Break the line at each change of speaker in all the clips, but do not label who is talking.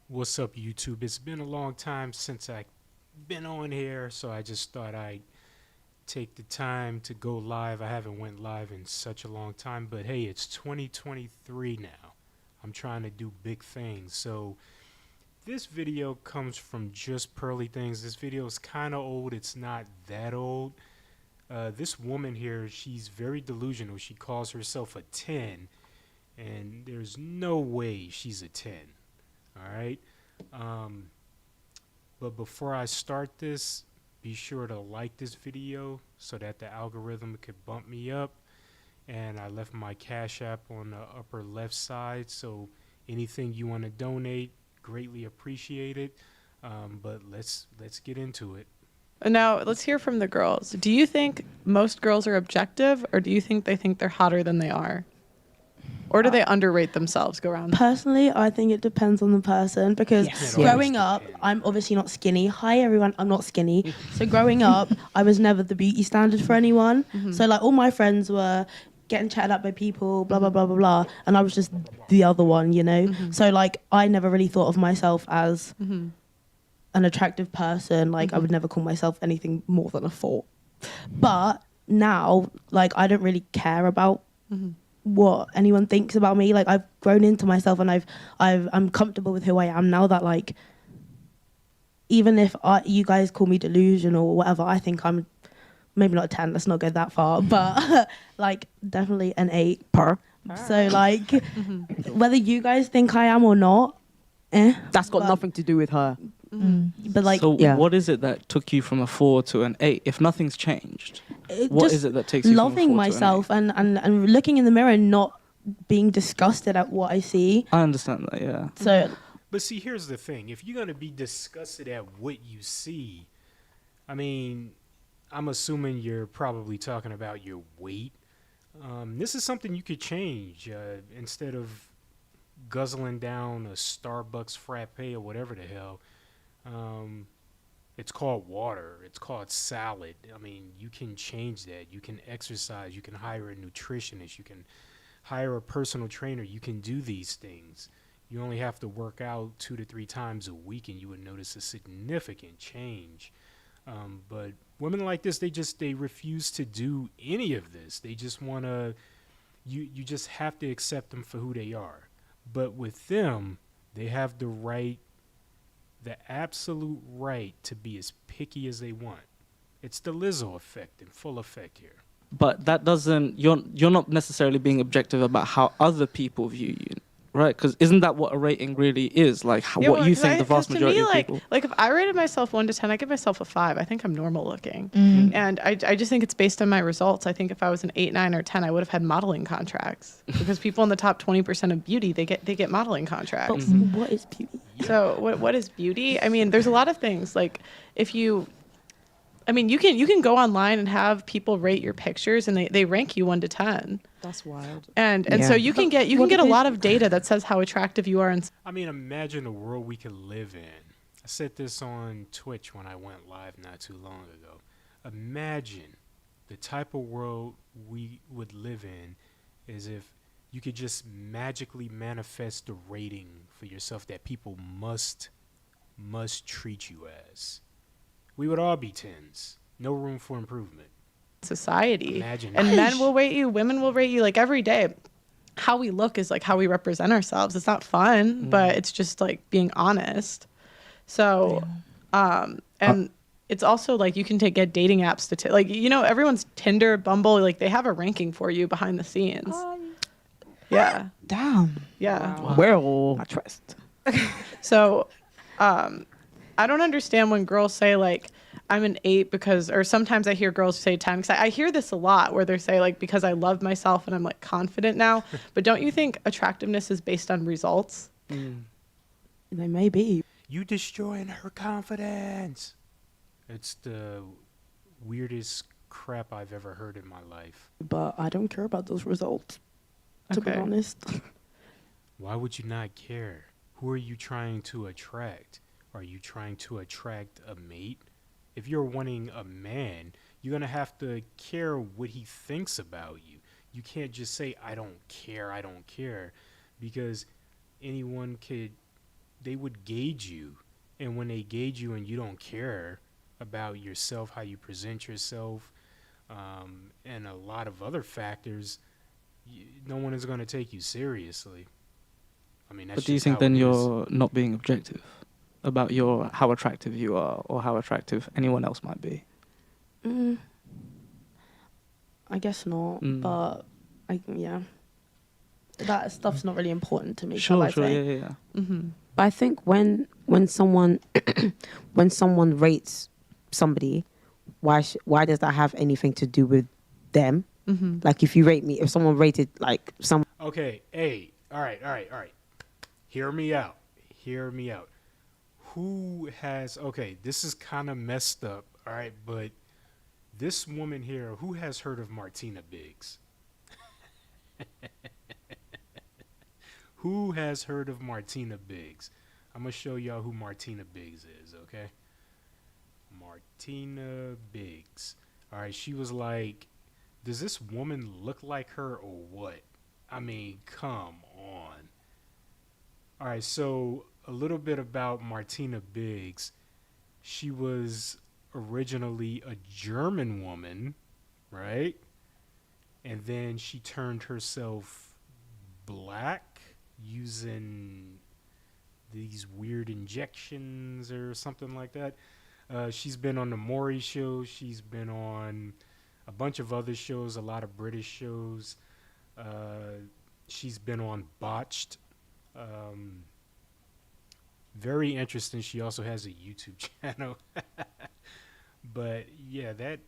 What's up, YouTube? It's been a long time since I've been on here, so I just thought I'd take the time to go live. I haven't went live in such a long time, but hey, it's 2023 now. I'm trying to do big things. So this video comes from Just Pearly Things. This video is kind of old. It's not that old. This woman here, she's very delusional. She calls herself a 10, and there's no way she's a 10. All right. Um, but before I start this, be sure to like this video so that the algorithm could bump me up. And I left my Cash App on the upper left side. So anything you want to donate, greatly appreciated. But let's get into it.
Now, let's hear from the girls. Do you think most girls are objective, or do you think they think they're hotter than they are? Or do they underrate themselves? Go around.
Personally, I think it depends on the person because
Yes.
growing up,
Depends.
I'm obviously not skinny. Hi, everyone. I'm not skinny. So growing up, I was never the beauty standard for anyone. So like all my friends were getting chatted up by people, blah, blah, blah, blah, blah. And I was just the other one, you know? So like I never really thought of myself as an attractive person. Like I would never call myself anything more than a 4. But now, like I don't really care about what anyone thinks about me. Like I've grown into myself and I'm comfortable with who I am now, that like even if you guys call me delusional or whatever, I think I'm maybe not a 10, let's not go that far, but like definitely an 8 per. So like whether you guys think I am or not,
That's got nothing to do with her.
but like
So
yeah.
what is it that took you from a 4 to an 8? If nothing's changed, what
just
is it that takes you
loving
from a 4
myself
to an
and looking in the mirror and not being disgusted at what I see.
8? I understand that, yeah.
So
But see, here's the thing. If you're going to be disgusted at what you see, I mean, I'm assuming you're probably talking about your weight. This is something you could change. Instead of guzzling down a Starbucks frappe or whatever the hell, it's called water. It's called salad. I mean, you can change that. You can exercise. You can hire a nutritionist. You can hire a personal trainer. You can do these things. You only have to work out 2 to 3 times a week, and you would notice a significant change. But women like this, they refuse to do any of this. They just want to. You just have to accept them for who they are. But with them, they have the absolute right to be as picky as they want. It's the Lizzo effect in full effect here.
But that doesn't, you're not necessarily being objective about how other people view you, right? Because isn't that what a rating really is? Like
Yeah,
what
well,
you
'cause
think the
'cause
vast
to
majority
me,
of
like,
people...
Like if I rated myself 1 to 10, I give myself a 5. I think I'm normal looking. And I just think it's based on my results. I think if I was an 8, 9, or 10, I would have had modeling contracts because people in the top 20% of beauty, they get modeling contracts.
but what is beauty?
So what is beauty? I mean, there's a lot of things. Like if you, I mean, you can go online and have people rate your pictures, and they rank you 1 to 10.
That's wild.
And
Yeah.
so you can get
What
a
is-
lot of data that says how attractive you are. And
I mean, imagine a world we could live in. I said this on Twitch when I went live not too long ago. Imagine the type of world we would live in is if you could just magically manifest the rating for yourself that people must treat you as. We would all be 10s. No room for improvement.
society.
Imagine
And
that.
men will rate you, women will rate you, like every day. How we look is like how we represent ourselves. It's not fun, but it's just like being honest. So, and it's also like you can get dating apps to like, you know, everyone's Tinder, Bumble, like they have a ranking for you behind the scenes. Yeah.
Damn.
Yeah.
Well, I trust.
So, I don't understand when girls say like, I'm an 8 because, or sometimes I hear girls say 10 because I hear this a lot where they say like, because I love myself and I'm like confident now. But don't you think attractiveness is based on results?
They may be.
You destroying her confidence. It's the weirdest crap I've ever heard in my life.
But I don't care about those results, to be
Okay.
honest.
Why would you not care? Who are you trying to attract? Are you trying to attract a mate? If you're wanting a man, you're going to have to care what he thinks about you. You can't just say, I don't care, because anyone could they would gauge you, and when they gauge you and you don't care about yourself, how you present yourself, and a lot of other factors, no one is going to take you seriously. I mean, that's
But do you
just
think
how
then
it is.
you're not being objective about your how attractive you are or how attractive anyone else might be?
Mm, I guess not,
Mm.
but yeah, that stuff's not really important to me. shall
Sure,
I
sure,
say?
yeah, yeah, yeah.
Mm-hmm.
But I think when someone when someone rates somebody, why does that have anything to do with them?
Mm-hmm.
Like if you rate me, if someone rated like some
Okay, hey, all right. Hear me out. Hear me out. Who has, okay, this is kind of messed up, all right, but this woman here, who has heard of Martina Biggs? Who has heard of Martina Biggs? I'm going to show y'all who Martina Biggs is, okay? Martina Biggs. All right, she was like, does this woman look like her or what? I mean, come on. All right, so a little bit about Martina Biggs. She was originally a German woman, right? And then she turned herself black using these weird injections or something like that. She's been on the Maury show. She's been on a bunch of other shows, a lot of British shows. She's been on Botched. Very interesting. She also has a YouTube channel. But yeah, that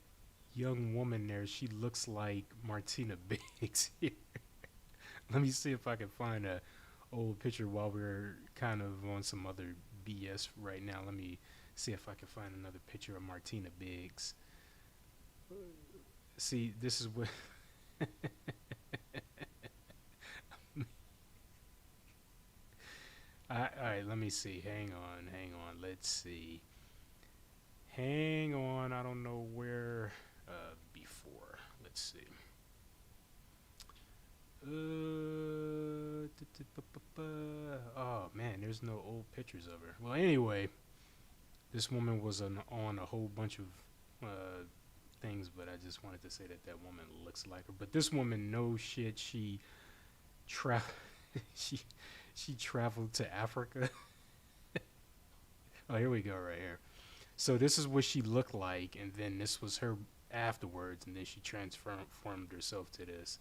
young woman there, she looks like Martina Biggs here. Let me see if I can find a old picture while we're kind of on some other BS right now. Let me see if I can find another picture of Martina Biggs. See, this is what all right, let me see. Hang on. Let's see. Hang on. I don't know where before. Let's see. Oh man, there's no old pictures of her. Well, anyway, this woman was on a whole bunch of things, but I just wanted to say that that woman looks like her. But this woman, no shit, she tra- she she traveled to Africa. Oh, here we go, right here. So this is what she looked like, and then this was her afterwards, and then she transformed herself to this.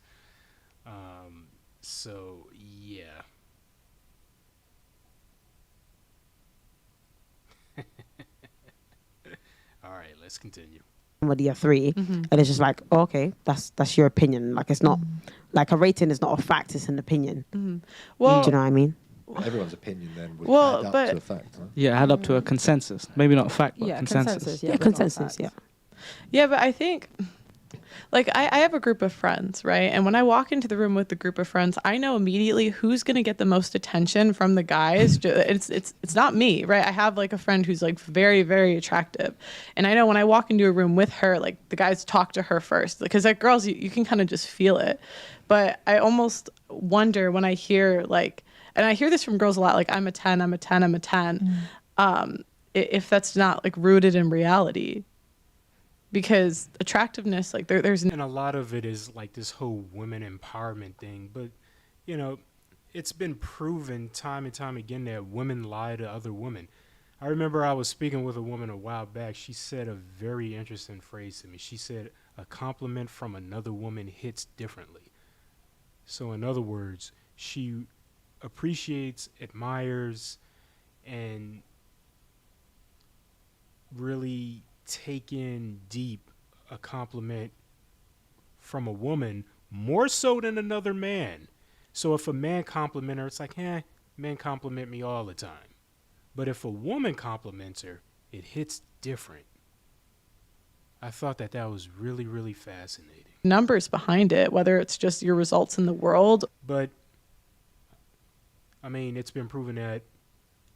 So yeah. All right, let's continue.
somebody a 3,
Mm-hmm.
and it's just like, oh, okay, that's your opinion. Like it's not like a rating is not a fact; it's an opinion.
Mm-hmm.
Do
Well,
you know what I mean?
Everyone's opinion then would
Well,
add up
but-
to a fact, huh?
Yeah, add up to a consensus. Maybe not a fact, but
Yeah,
consensus.
Yeah,
Yeah,
but not
consensus.
facts.
Yeah.
yeah, but I think, like, I have a group of friends, right? And when I walk into the room with the group of friends, I know immediately who's going to get the most attention from the guys. It's not me, right? I have like a friend who's like very, very attractive. And I know when I walk into a room with her, like the guys talk to her first, because like girls, you can kind of just feel it. But I almost wonder when I hear like, and I hear this from girls a lot, like I'm a 10, I'm a 10, I'm a 10. If that's not like rooted in reality. Because attractiveness, like there's
And a lot of it is like this whole women empowerment thing, but you know, it's been proven time and time again that women lie to other women. I remember I was speaking with a woman a while back. She said a very interesting phrase to me. She said, "A compliment from another woman hits differently." So in other words, she appreciates, admires, and really take in deep a compliment from a woman more so than another man. So if a man compliment her, it's like, men compliment me all the time. But if a woman compliments her, it hits different. I thought that that was really, really fascinating.
numbers behind it, whether it's just your results in the world.
But, I mean, it's been proven that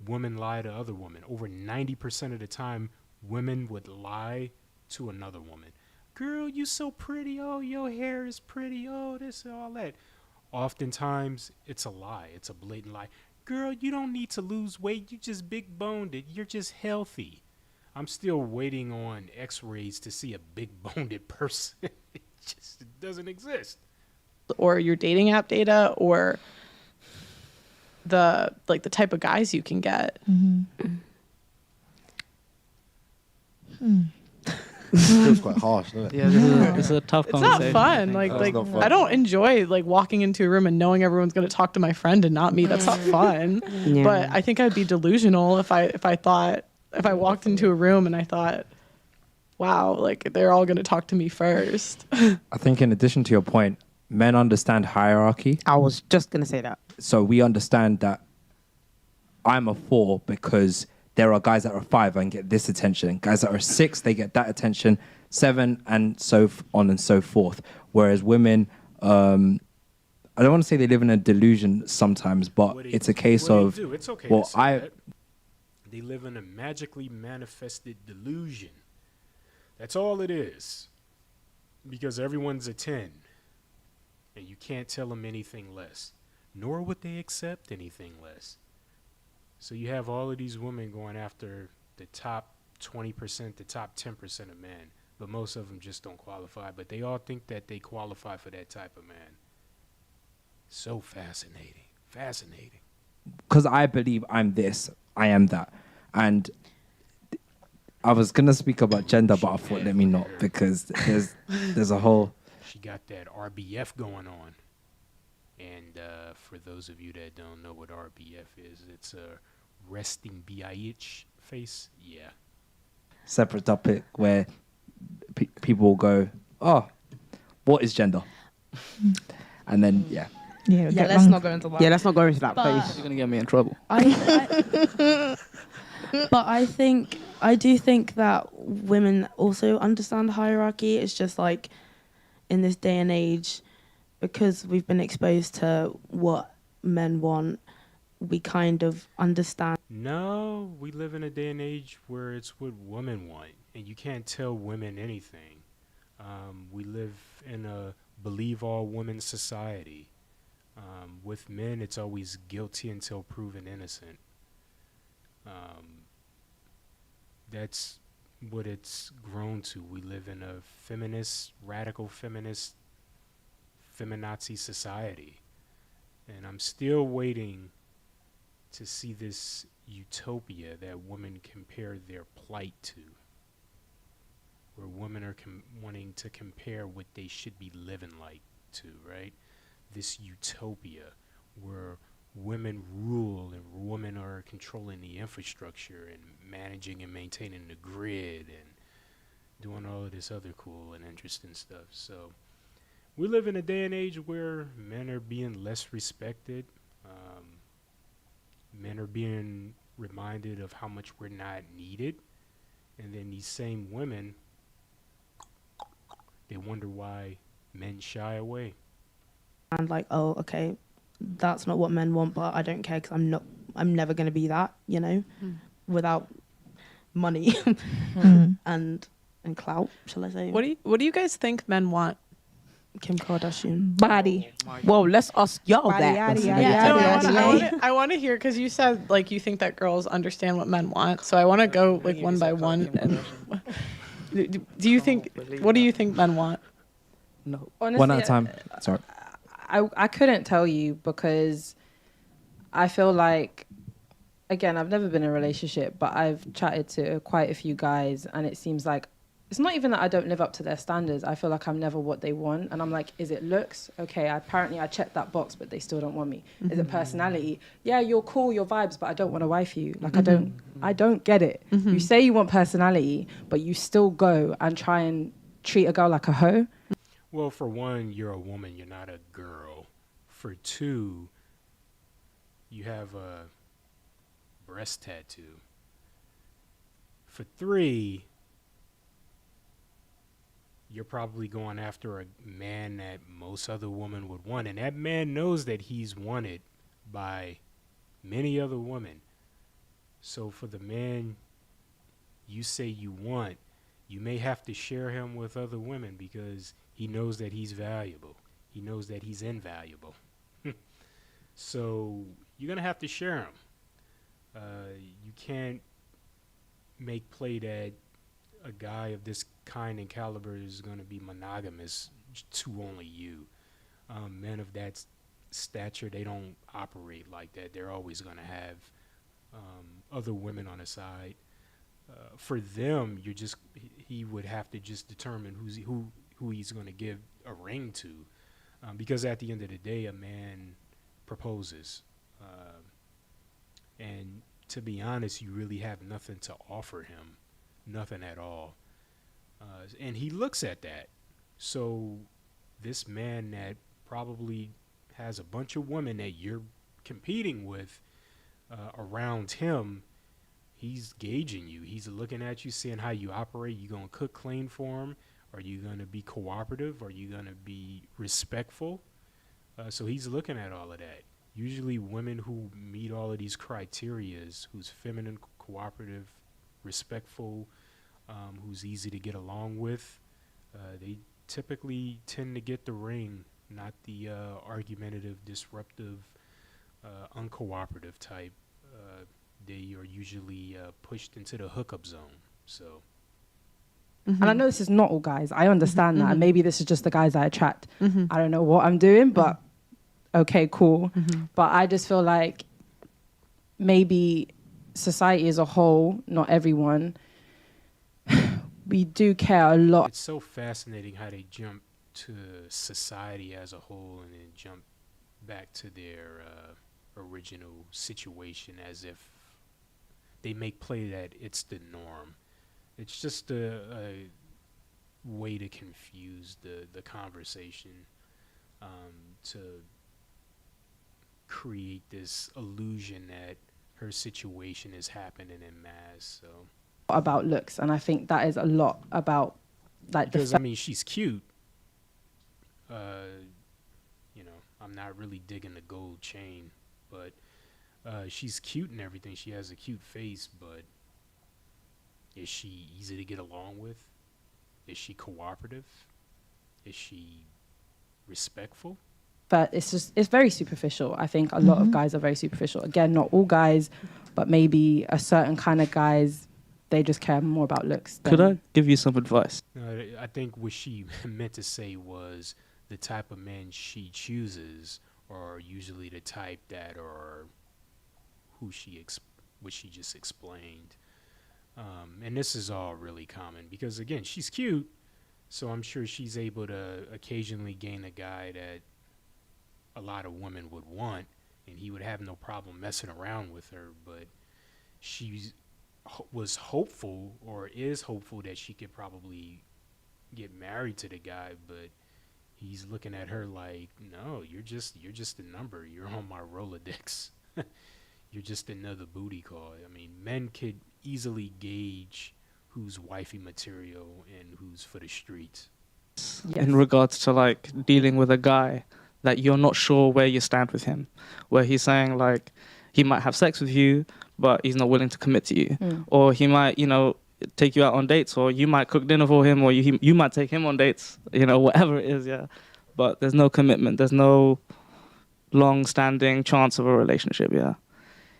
women lie to other women. Over 90% of the time, women would lie to another woman. Girl, you so pretty. Oh, your hair is pretty. Oh, this and all that. Oftentimes, it's a lie. It's a blatant lie. girl, you don't need to lose weight. You just big boned it. You're just healthy. I'm still waiting on x-rays to see a big boned person. It just doesn't exist.
Or your dating app data, or the type of guys you can get.
Feels quite harsh, doesn't it?
Yeah, this is a tough
It's not
conversation.
fun. Like
That's not fun.
I don't enjoy like walking into a room and knowing everyone's going to talk to my friend and not me. That's not fun.
Yeah.
But I think I'd be delusional if I walked into a room and I thought, wow, like they're all going to talk to me first.
I think in addition to your point, men understand hierarchy.
I was just gonna say that.
So we understand that I'm a 4 because there are guys that are 5 and get this attention. Guys that are 6, they get that attention. 7 and on and so forth. Whereas women, I don't want to say they live in a delusion sometimes, but
What
it's a case
what
of,
do you do? It's okay
well,
to say that. They live in a magically manifested delusion. That's all it is. Because everyone's a 10. And you can't tell them anything less. Nor would they accept anything less. So you have all of these women going after the top 20%, the top 10% of men. But most of them just don't qualify. But they all think that they qualify for that type of man. So fascinating. Fascinating.
because I believe I'm this, I am that. And I was going to speak about gender, but I thought, let me not, because there's a whole...
She got that RBF going on. And for those of you that don't know what RBF is, it's a resting BIH face. Yeah.
separate topic where people will go, oh, what is gender? And then, yeah.
Yeah, let's not go into that.
Yeah, let's not go into that,
But-
please.
You're gonna get me in trouble.
But I do think that women also understand hierarchy. It's just like in this day and age, because we've been exposed to what men want, we kind of understand.
No, we live in a day and age where it's what women want, and you can't tell women anything. We live in a believe all women society. With men, it's always guilty until proven innocent. That's what it's grown to. We live in a feminist, radical feminist, feminazi society. And I'm still waiting to see this utopia that women compare their plight to. Where women are wanting to compare what they should be living like to, right? This utopia where women rule and women are controlling the infrastructure and managing and maintaining the grid and doing all of this other cool and interesting stuff. So we live in a day and age where men are being less respected. Men are being reminded of how much we're not needed. And then these same women, they wonder why men shy away.
And like, oh, okay, that's not what men want, but I don't care because I'm never going to be that, you know, without money and clout, shall I say?
What do you guys think men want?
Kim Kardashian.
Body. Well, let's ask y'all
Body,
that.
yada,
Yeah,
yada,
so
yada.
I want to hear, because you said like you think that girls understand what men want. So I want to go like one by one. And do you think? What do you think men want?
No.
One
Honestly,
at a time. Sorry.
I couldn't tell you because I feel like, again, I've never been in a relationship, but I've chatted to quite a few guys, and it seems like it's not even that I don't live up to their standards. I feel like I'm never what they want. And I'm like, is it looks? Okay, apparently I checked that box, but they still don't want me. Is it personality? Yeah, you're cool, your vibes, but I don't want to wife you. Like, I don't get it. You say you want personality, but you still go and try and treat a girl like a hoe.
Well, for one, you're a woman, you're not a girl. For two, you have a breast tattoo. For three, you're probably going after a man that most other women would want. And that man knows that he's wanted by many other women. So for the man you say you want, you may have to share him with other women because he knows that he's valuable. He knows that he's invaluable. So you're gonna have to share them. You can't make play that a guy of this kind and caliber is gonna be monogamous to only you. Men of that stature, they don't operate like that. They're always gonna have other women on the side. For them, he would have to just determine who he's going to give a ring to, because at the end of the day, a man proposes, and to be honest, you really have nothing to offer him, nothing at all, and he looks at that. So this man that probably has a bunch of women that you're competing with around him, he's gauging you. He's looking at you, seeing how you operate. You gonna cook clean for him? Are you gonna be cooperative? Are you gonna be respectful? So he's looking at all of that. Usually women who meet all of these criterias, who's feminine, cooperative, respectful, who's easy to get along with, they typically tend to get the ring, not the argumentative, disruptive, uncooperative type. They are usually pushed into the hookup zone. So,
And I know this is not all guys. I understand that. And maybe this is just the guys I attract. I don't know what I'm doing, but okay, cool. But I just feel like maybe society as a whole, not everyone, we do care a lot.
it's so fascinating how they jump to society as a whole and then jump back to their original situation as if they make play that it's the norm. It's just a way to confuse the conversation, to create this illusion that her situation is happening in mass. So
About looks, and I think that is a lot about like
because I mean she's cute. You know, I'm not really digging the gold chain, but she's cute and everything. She has a cute face, but is she easy to get along with? Is she cooperative? Is she respectful?
but it's very superficial. I think a lot of guys are very superficial. Again, not all guys, but maybe a certain kind of guys, they just care more about looks.
Could I give you some advice?
No, I think what she meant to say was the type of men she chooses are usually the type that are what she just explained. And this is all really common because, again, she's cute, so I'm sure she's able to occasionally gain a guy that a lot of women would want, and he would have no problem messing around with her, but she was hopeful or is hopeful that she could probably get married to the guy, but he's looking at her like, no, you're just a number. You're on my Rolodex. You're just another booty call. I mean, men could easily gauge who's wifey material and who's for the streets.
In regards to like dealing with a guy that you're not sure where you stand with him, where he's saying like he might have sex with you, but he's not willing to commit to you, or he might, take you out on dates, or you might cook dinner for him, or you might take him on dates, whatever it is, yeah. But there's no commitment. There's no long-standing chance of a relationship, yeah.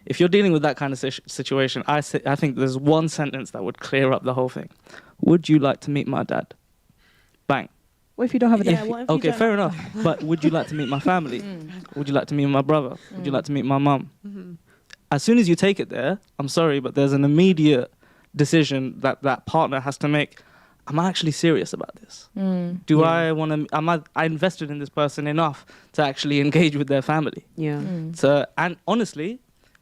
If you're dealing with that kind of situation, I think there's one sentence that would clear up the whole thing. Would you like to meet my dad? Bang.
What if you don't have a dad?
Okay, fair enough. But would you like to meet my family? Would you like to meet my brother? Would you like to meet my mum? As soon as you take it there, I'm sorry, but there's an immediate decision that partner has to make. Am I actually serious about this? I want to? Am I invested in this person enough to actually engage with their family?
Yeah.
So, and honestly,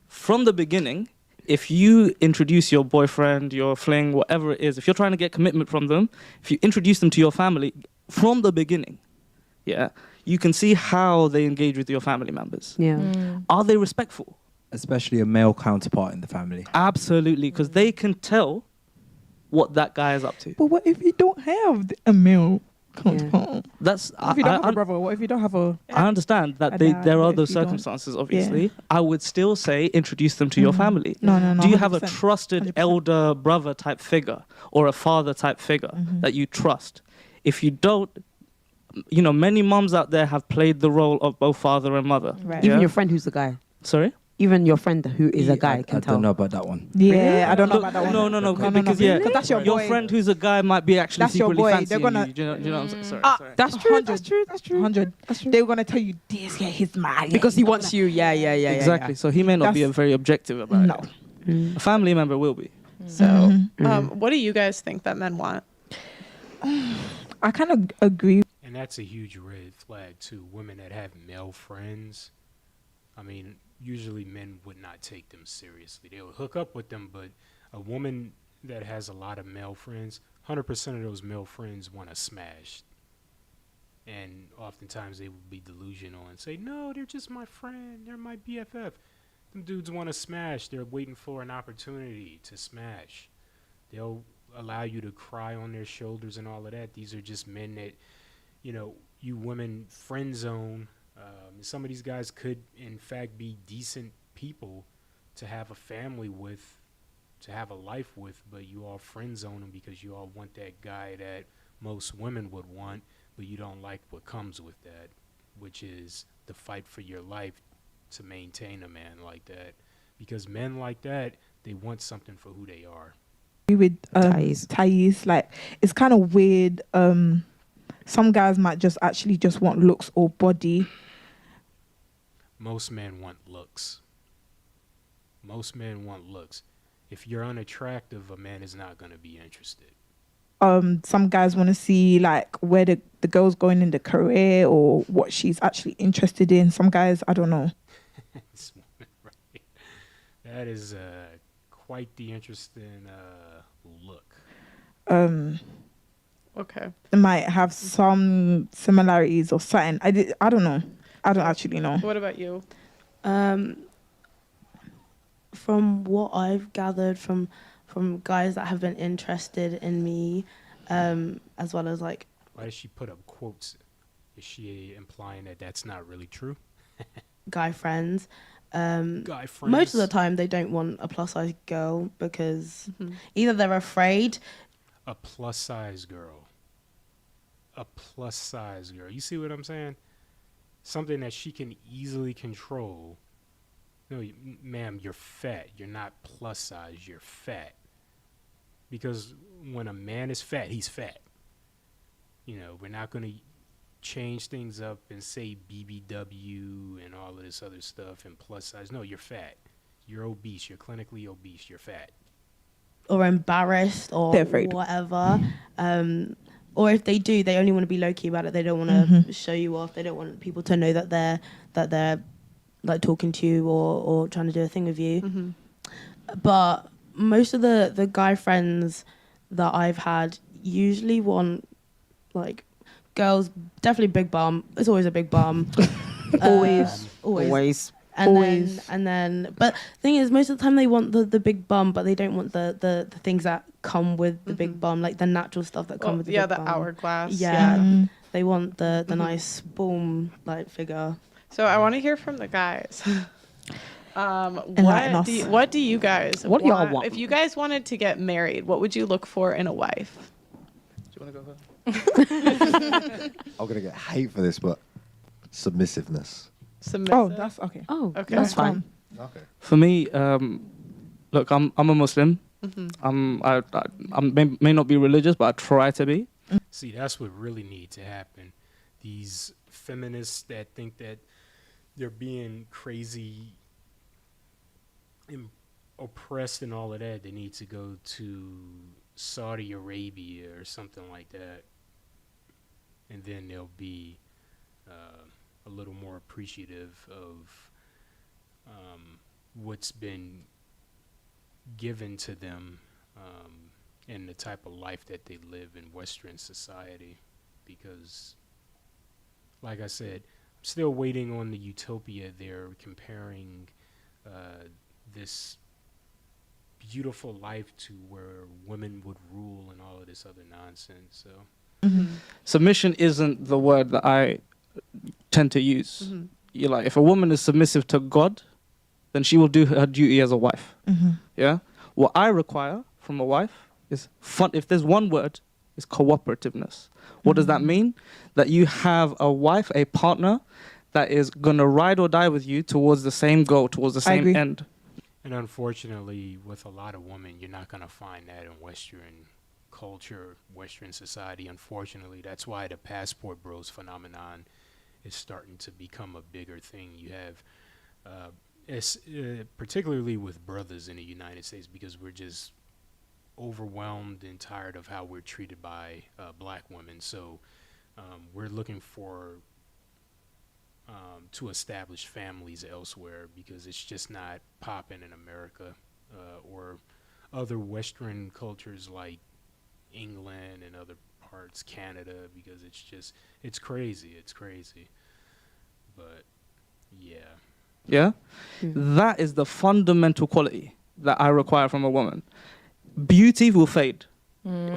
from the beginning, if you introduce your boyfriend, your fling, whatever it is, if you're trying to get commitment from them, if you introduce them to your family from the beginning, yeah, you can see how they engage with your family members.
Yeah.
Are they respectful?
Especially a male counterpart in the family.
Absolutely, because they can tell what that guy is up to.
But what if you don't have a male counterpart?
That's
If you don't have a brother, what if you don't have a...
I understand that
dad,
there are
if
those
you don't-
circumstances, obviously. I would still say introduce them to your family.
No,
Do you have a
100%.
trusted
100%.
elder brother type figure or a father type figure that you trust? If you don't, many moms out there have played the role of both father and mother.
Right.
Even
Yeah?
your friend who's the guy.
Sorry?
even your friend who is a guy can
I
tell.
don't know about that one.
Yeah, I don't know about that one.
No, because yeah,
because that's your
your
boy.
friend who's a guy might be actually
That's your
secretly
boy.
fancying
They're gonna-
you. Do you know what I'm saying? Sorry, sorry.
That's true.
100.
That's true. That's true.
100. They were gonna tell you this. Yeah, he's mad
Because he wants you. Yeah.
Exactly. So he may not be
That's-
very objective about
No.
it. A family member will be.
So,
Mhm.
what do you guys think that men want?
I kind of agree.
And that's a huge red flag too. Women that have male friends, I mean, usually men would not take them seriously. They would hook up with them, but a woman that has a lot of male friends, 100% of those male friends want to smash. And oftentimes they will be delusional and say, no, they're just my friend. They're my BFF. Them dudes want to smash. They're waiting for an opportunity to smash. They'll allow you to cry on their shoulders and all of that. These are just men that, you women friend zone. Some of these guys could, in fact, be decent people to have a family with, to have a life with, but you all friend zone them because you all want that guy that most women would want, but you don't like what comes with that, which is the fight for your life to maintain a man like that. Because men like that, they want something for who they are.
With
Thais.
Thais, like it's kind of weird. Some guys might just actually just want looks or body.
Most men want looks. Most men want looks. If you're unattractive, a man is not going to be interested.
Some guys want to see like where the girl's going in the career or what she's actually interested in. Some guys, I don't know.
This woman, right? That is quite the interesting look.
Okay.
They might have some similarities or something. I don't know. I don't actually know.
What about you?
From what I've gathered from guys that have been interested in me, as well as like
Why does she put up quotes? Is she implying that that's not really true?
guy friends,
Guy friends.
most of the time they don't want a plus size girl because either they're afraid.
A plus size girl. A plus size girl. You see what I'm saying? Something that she can easily control. No, ma'am, you're fat. You're not plus size. You're fat. Because when a man is fat, he's fat. We're not going to change things up and say BBW and all of this other stuff and plus size. No, you're fat. You're obese. You're clinically obese. You're fat.
Or embarrassed or
They're afraid.
whatever. Or if they do, they only want to be low key about it. They don't want to show you off. They don't want people to know that they're like talking to you or trying to do a thing with you. But most of the guy friends that I've had usually want like girls, definitely big bum. It's always a big bum. Always. And then, but the thing is, most of the time they want the big bum, but they don't want the things that come with the big bum, like the natural stuff that come with the big bum.
the hourglass.
Yeah. They want the nice boom like figure.
So I want to hear from the guys.
Enlighten us.
What do you guys
What do y'all want?
If you guys wanted to get married, what would you look for in a wife?
Do you want to go first?
I'm gonna get hate for this, but submissiveness.
Submissive?
Oh, that's okay.
Oh,
Okay.
that's fine.
Okay.
For me, look, I'm a Muslim. I may not be religious, but I try to be.
See, that's what really needs to happen. These feminists that think that they're being crazy and oppressed and all of that, they need to go to Saudi Arabia or something like that. And then they'll be a little more appreciative of what's been given to them and the type of life that they live in Western society. Because, like I said, I'm still waiting on the utopia. They're comparing this beautiful life to where women would rule and all of this other nonsense. So
Submission isn't the word that I tend to use. You're like, if a woman is submissive to God, then she will do her duty as a wife. Yeah. What I require from a wife is fun. If there's one word, is cooperativeness. What does that mean? That you have a wife, a partner that is gonna ride or die with you towards the same goal, towards the
I
same
agree.
end.
And unfortunately, with a lot of women, you're not going to find that in Western culture, Western society. Unfortunately, that's why the passport bros phenomenon is starting to become a bigger thing. You have, particularly with brothers in the United States, because we're just overwhelmed and tired of how we're treated by black women. So we're looking for to establish families elsewhere because it's just not popping in America or other Western cultures like England and other parts, Canada, because it's crazy. It's crazy. But yeah.
Yeah, that is the fundamental quality that I require from a woman. Beauty will fade.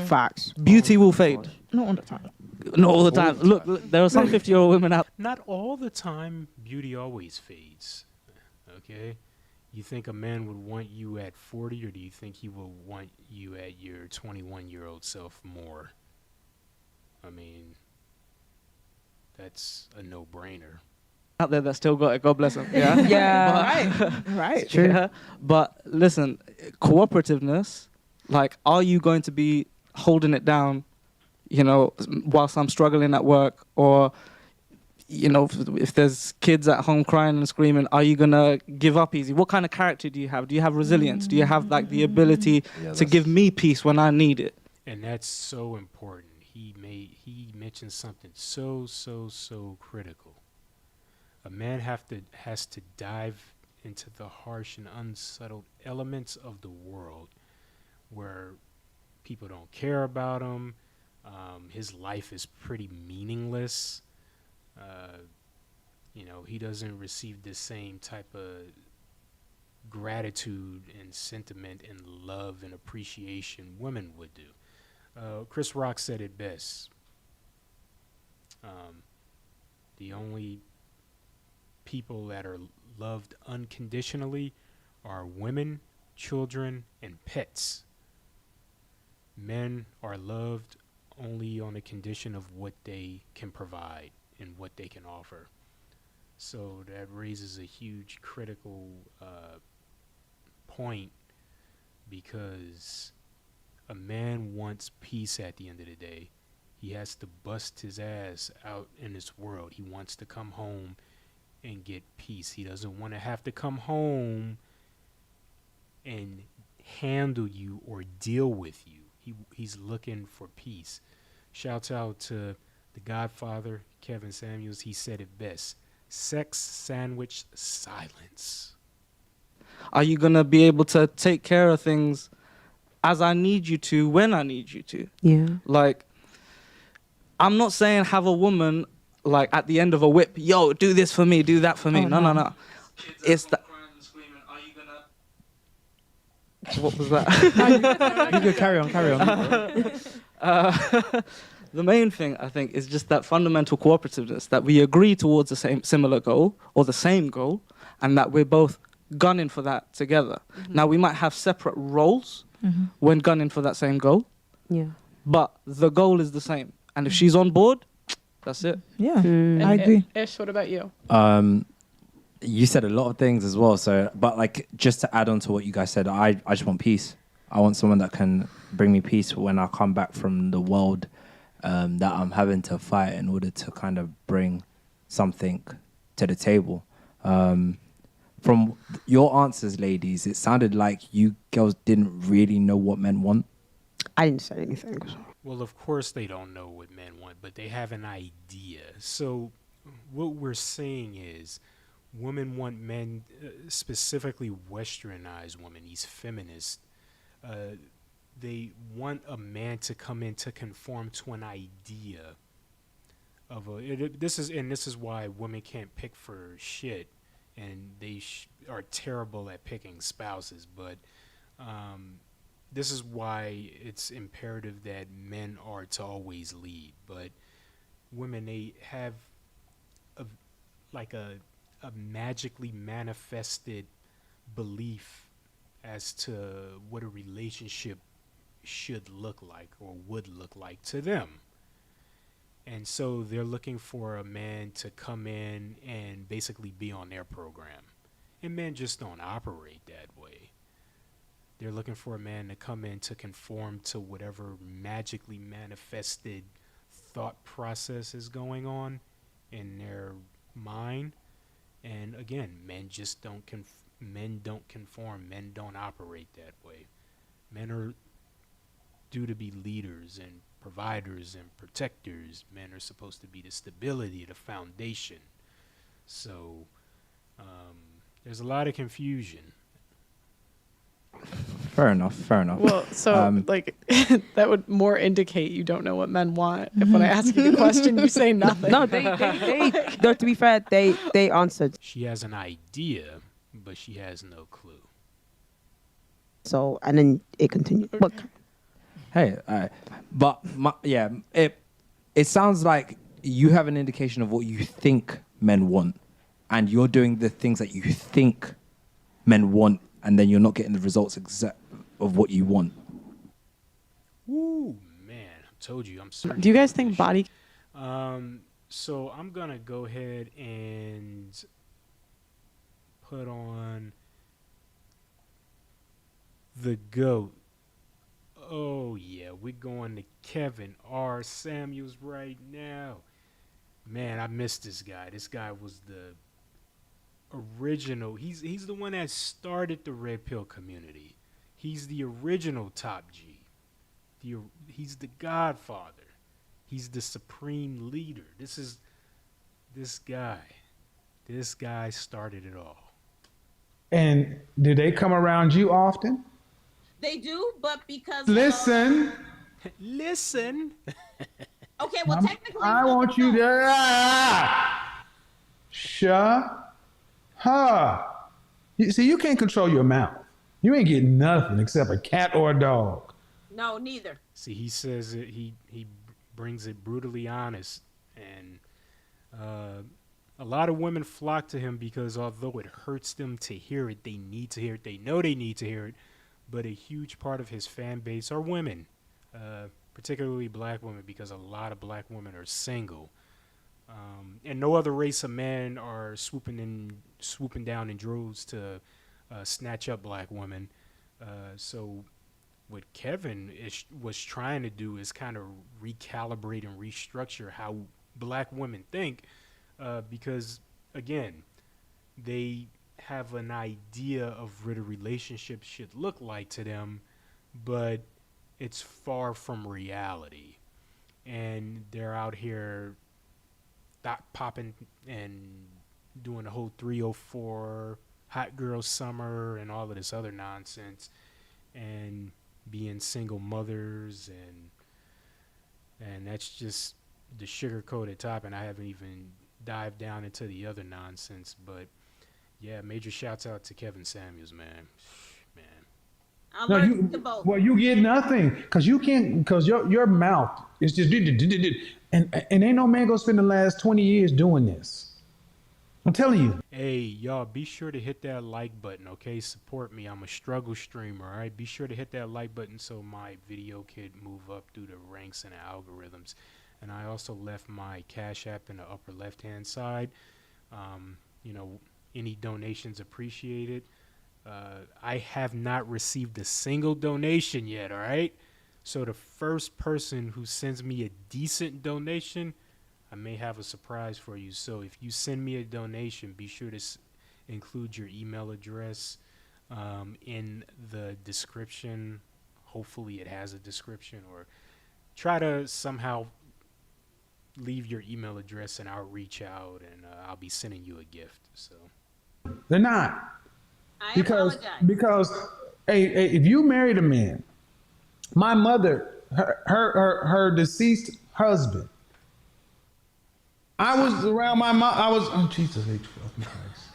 Facts.
Beauty will fade.
Not all the time.
Not all the time. Look, there are some 50-year-old women out.
Not all the time, beauty always fades. Okay? You think a man would want you at 40, or do you think he will want you at your 21-year-old self more? I mean, that's a no-brainer.
Out there that still got it. God bless them. Yeah.
Yeah.
Right.
True. Yeah. But listen, cooperativeness. Like, are you going to be holding it down? You know, whilst I'm struggling at work, or you know, if there's kids at home crying and screaming, are you gonna give up easy? What kind of character do you have? Do you have resilience? Do you have like the ability to give me peace when I need it?
And that's so important. He mentioned something so critical. A man has to dive into the harsh and unsettled elements of the world where people don't care about him. His life is pretty meaningless. You know, he doesn't receive the same type of gratitude and sentiment and love and appreciation women would do. Chris Rock said it best. The only people that are loved unconditionally are women, children, and pets. Men are loved only on the condition of what they can provide and what they can offer. So that raises a huge critical point, because a man wants peace at the end of the day. He has to bust his ass out in this world. He wants to come home and get peace. He doesn't want to have to come home and handle you or deal with you. He's looking for peace. Shouts out to the Godfather, Kevin Samuels. He said it best. Sex sandwich silence.
Are you gonna be able to take care of things as I need you to, when I need you to?
Yeah.
Like, I'm not saying have a woman like at the end of a whip, yo, do this for me, do that for me.
Oh,
No. It's that. What was that?
You could carry on.
The main thing, I think, is just that fundamental cooperativeness, that we agree towards the similar goal or the same goal, and that we're both gunning for that together. Now, we might have separate roles when gunning for that same goal,
Yeah.
but the goal is the same. And if she's on board, that's it.
Yeah,
And
I agree.
Ish, what about you?
You said a lot of things as well. So, but like, just to add on to what you guys said, I just want peace. I want someone that can bring me peace when I come back from the world that I'm having to fight in order to kind of bring something to the table. From your answers, ladies, it sounded like you girls didn't really know what men want.
I didn't say anything.
Well, of course they don't know what men want, but they have an idea. So what we're saying is women want men, specifically westernized women, these feminists, they want a man to come in to conform to an idea of this is why women can't pick for shit, and they are terrible at picking spouses. But this is why it's imperative that men are to always lead. But women, they have a magically manifested belief as to what a relationship should look like or would look like to them. And so they're looking for a man to come in and basically be on their program. And men just don't operate that way. They're looking for a man to come in to conform to whatever magically manifested thought process is going on in their mind. And again, men just don't conform. Men don't operate that way. Men are due to be leaders and providers and protectors. Men are supposed to be the stability, the foundation. So there's a lot of confusion.
Fair enough.
Well, so like that would more indicate you don't know what men want. If when I ask you the question, you say nothing.
No, they no, to be fair, they answered.
She has an idea, but she has no clue.
So, and then it continued. But
Hey, but it sounds like you have an indication of what you think men want, and you're doing the things that you think men want, and then you're not getting the results of what you want.
Ooh, man, I told you I'm sorry.
Do you guys think body?
So I'm gonna go ahead and put on the GOAT. Oh yeah, we're going to Kevin R. Samuels right now. Man, I missed this guy. This guy was the original. He's the one that started the red pill community. He's the original top G. He's the godfather. He's the supreme leader. This guy. This guy started it all.
And do they come around you often?
They do, but because
Listen.
Listen.
Okay, well, technically,
I want you to shut up. See, you can't control your mouth. You ain't getting nothing except a cat or a dog.
No, neither.
See, he says it. He brings it brutally honest, and a lot of women flock to him because although it hurts them to hear it, they need to hear it. They know they need to hear it. But a huge part of his fan base are women, particularly black women, because a lot of black women are single. And no other race of men are swooping down in droves to snatch up black women. So what Kevin was trying to do is kind of recalibrate and restructure how black women think, because, again, they have an idea of what a relationship should look like to them, but it's far from reality. And they're out here popping and doing the whole 304 hot girl summer and all of this other nonsense, and being single mothers, and that's just the sugar-coated top, and I haven't even dived down into the other nonsense. But yeah, major shouts out to Kevin Samuels, man.
I learned the both.
Well, you get nothing because you can't, because your mouth is just and ain't no man gonna spend the last 20 years doing this. I'm telling you.
Hey, y'all, be sure to hit that like button, okay? Support me. I'm a struggle streamer, all right? Be sure to hit that like button so my video could move up through the ranks and the algorithms. And I also left my Cash App in the upper left-hand side. Any donations appreciated. I have not received a single donation yet, all right? So the first person who sends me a decent donation, I may have a surprise for you. So if you send me a donation, be sure to include your email address in the description. Hopefully it has a description, or try to somehow leave your email address and I'll reach out, and I'll be sending you a gift. So
They're not.
I
Because
apologize.
hey, if you married a man, my mother, her deceased husband, I was around my mom. Oh Jesus H. Christ.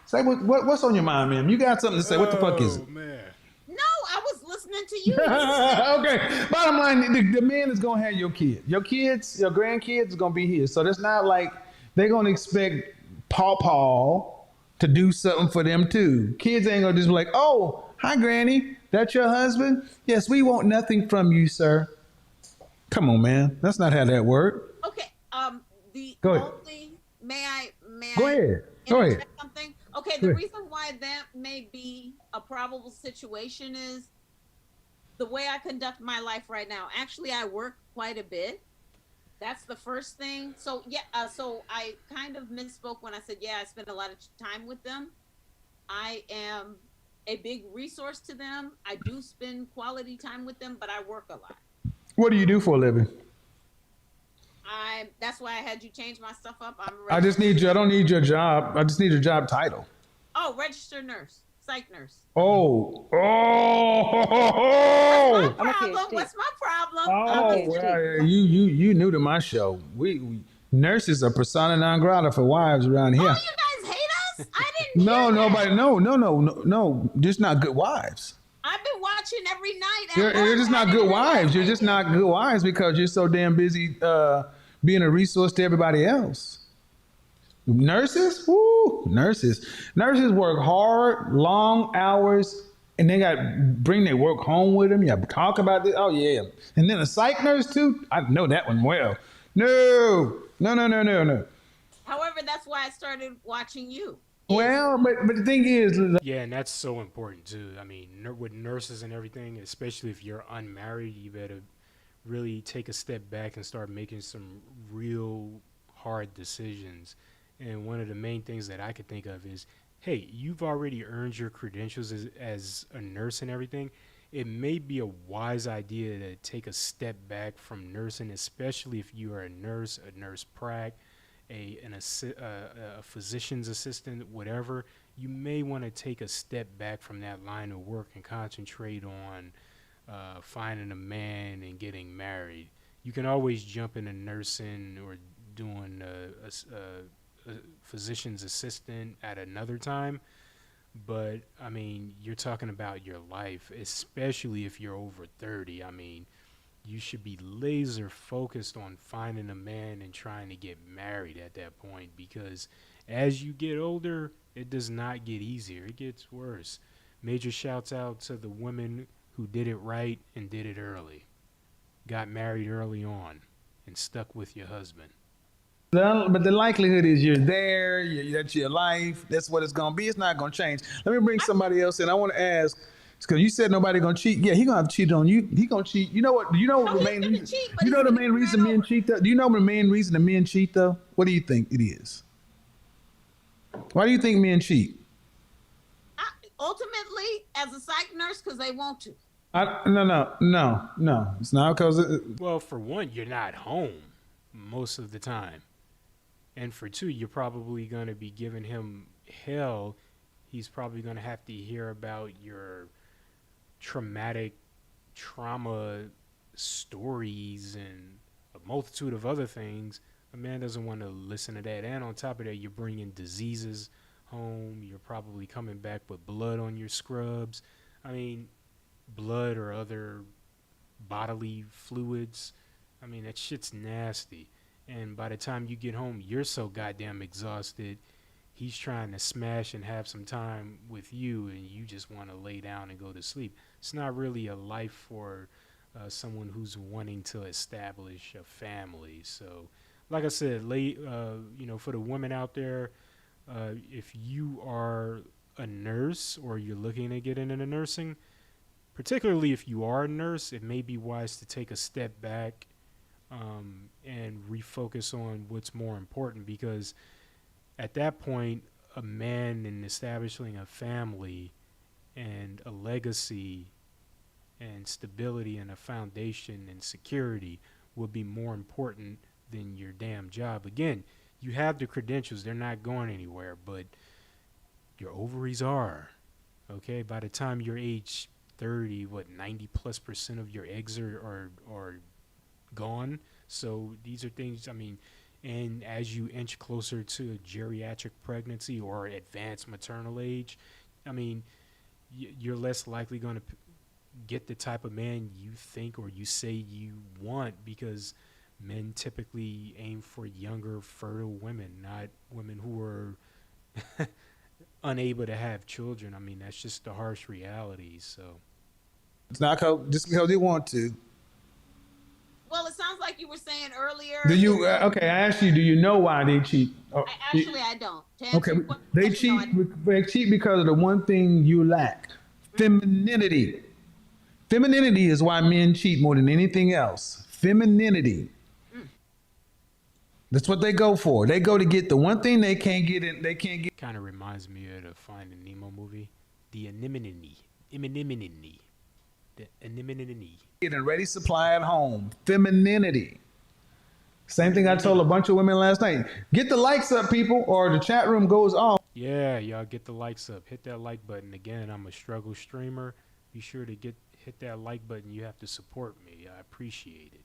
Say what's on your mind, ma'am? You got something to say? What the fuck is it?
Man.
No, I was listening to you.
Okay. Bottom line, the man is gonna have your kid. Your kids, your grandkids is gonna be here. So that's not like they're gonna expect Paw to do something for them too. Kids ain't gonna just be like, "Oh, hi, Granny. That's your husband? Yes, we want nothing from you, sir." Come on, man. That's not how that works.
Okay. The
Go ahead.
only may
Go
I
ahead. Go ahead.
interject something? Okay.
Go
The
ahead.
reason why that may be a probable situation is the way I conduct my life right now. Actually, I work quite a bit. That's the first thing. So yeah. So I kind of misspoke when I said I spend a lot of time with them. I am a big resource to them. I do spend quality time with them, but I work a lot.
What do you do for a living?
That's why I had you change my stuff up.
I just need you. I don't need your job. I just need your job title.
Registered nurse, psych nurse.
Oh.
What's my problem? What's my problem?
Oh, well, you new to my show. We nurses are persona non grata for wives around here.
Oh, you guys hate us? I didn't.
No, nobody. No. Just not good wives.
I've been watching every night.
You're just not good wives. You're just not good wives because you're so damn busy being a resource to everybody else. Nurses, woo, nurses work hard, long hours, and they got bring their work home with them. You have to talk about this. Oh yeah, and then a psych nurse too. I know that one well. No.
However, that's why I started watching you.
Well, but the thing is,
Yeah, and that's so important too. I mean, with nurses and everything, especially if you're unmarried, you better really take a step back and start making some real hard decisions. And one of the main things that I could think of is, hey, you've already earned your credentials as a nurse and everything. It may be a wise idea to take a step back from nursing, especially if you are a nurse prac, a physician's assistant, whatever. You may want to take a step back from that line of work and concentrate on finding a man and getting married. You can always jump into nursing or doing a physician's assistant at another time, but I mean, you're talking about your life, especially if you're over 30. I mean, you should be laser focused on finding a man and trying to get married at that point, because as you get older, it does not get easier. It gets worse. Major shouts out to the women who did it right and did it early. Got married early on and stuck with your husband.
but the likelihood is you're there. That's your life. That's what it's gonna be. It's not gonna change. Let me bring somebody else in. I want to ask, because you said nobody gonna cheat. Yeah, he gonna have to cheat on you. He gonna cheat. You know what? You know the main reason. You know the main reason men cheat. Though? Do you know the main reason the men cheat though? What do you think it is? Why do you think men cheat?
Ultimately, as a psych nurse, because they want to.
No. It's not because.
Well, for one, you're not home most of the time. And for two, you're probably going to be giving him hell. He's probably going to have to hear about your trauma stories and a multitude of other things. A man doesn't want to listen to that. And on top of that, you're bringing diseases home. You're probably coming back with blood on your scrubs. I mean, blood or other bodily fluids. I mean, that shit's nasty. And by the time you get home, you're so goddamn exhausted. He's trying to smash and have some time with you, and you just want to lay down and go to sleep. It's not really a life for someone who's wanting to establish a family. So, like I said, for the women out there, if you are a nurse or you're looking to get into nursing, particularly if you are a nurse, it may be wise to take a step back and refocus on what's more important, because at that point, a man in establishing a family and a legacy and stability and a foundation and security will be more important than your damn job. Again, you have the credentials, they're not going anywhere, but your ovaries are. Okay, by the time you're age 30, 90+% of your eggs are gone. So these are things, I mean, and as you inch closer to geriatric pregnancy or advanced maternal age, I mean, you're less likely going to get the type of man you think or you say you want, because men typically aim for younger, fertile women, not women who are unable to have children. I mean, that's just the harsh reality. So
it's not just because they want to.
Well, it sounds like you were saying earlier.
Do you okay? I asked you. Do you know why they cheat?
I don't. To answer
Okay,
your
they
question, no, I
cheat.
don't.
They cheat because of the one thing you lack: femininity. Femininity is why men cheat more than anything else. Femininity. That's what they go for. They go to get the one thing they can't get. They can't get.
Kind of reminds me of the Finding Nemo movie, the anonymity, anonymity, the anonymity.
Get a ready supply at home. Femininity. Same thing I told a bunch of women last night. Get the likes up, people, or the chat room goes off.
Yeah, y'all get the likes up. Hit that like button. Again, I'm a struggle streamer. Be sure to hit that like button. You have to support me. I appreciate it.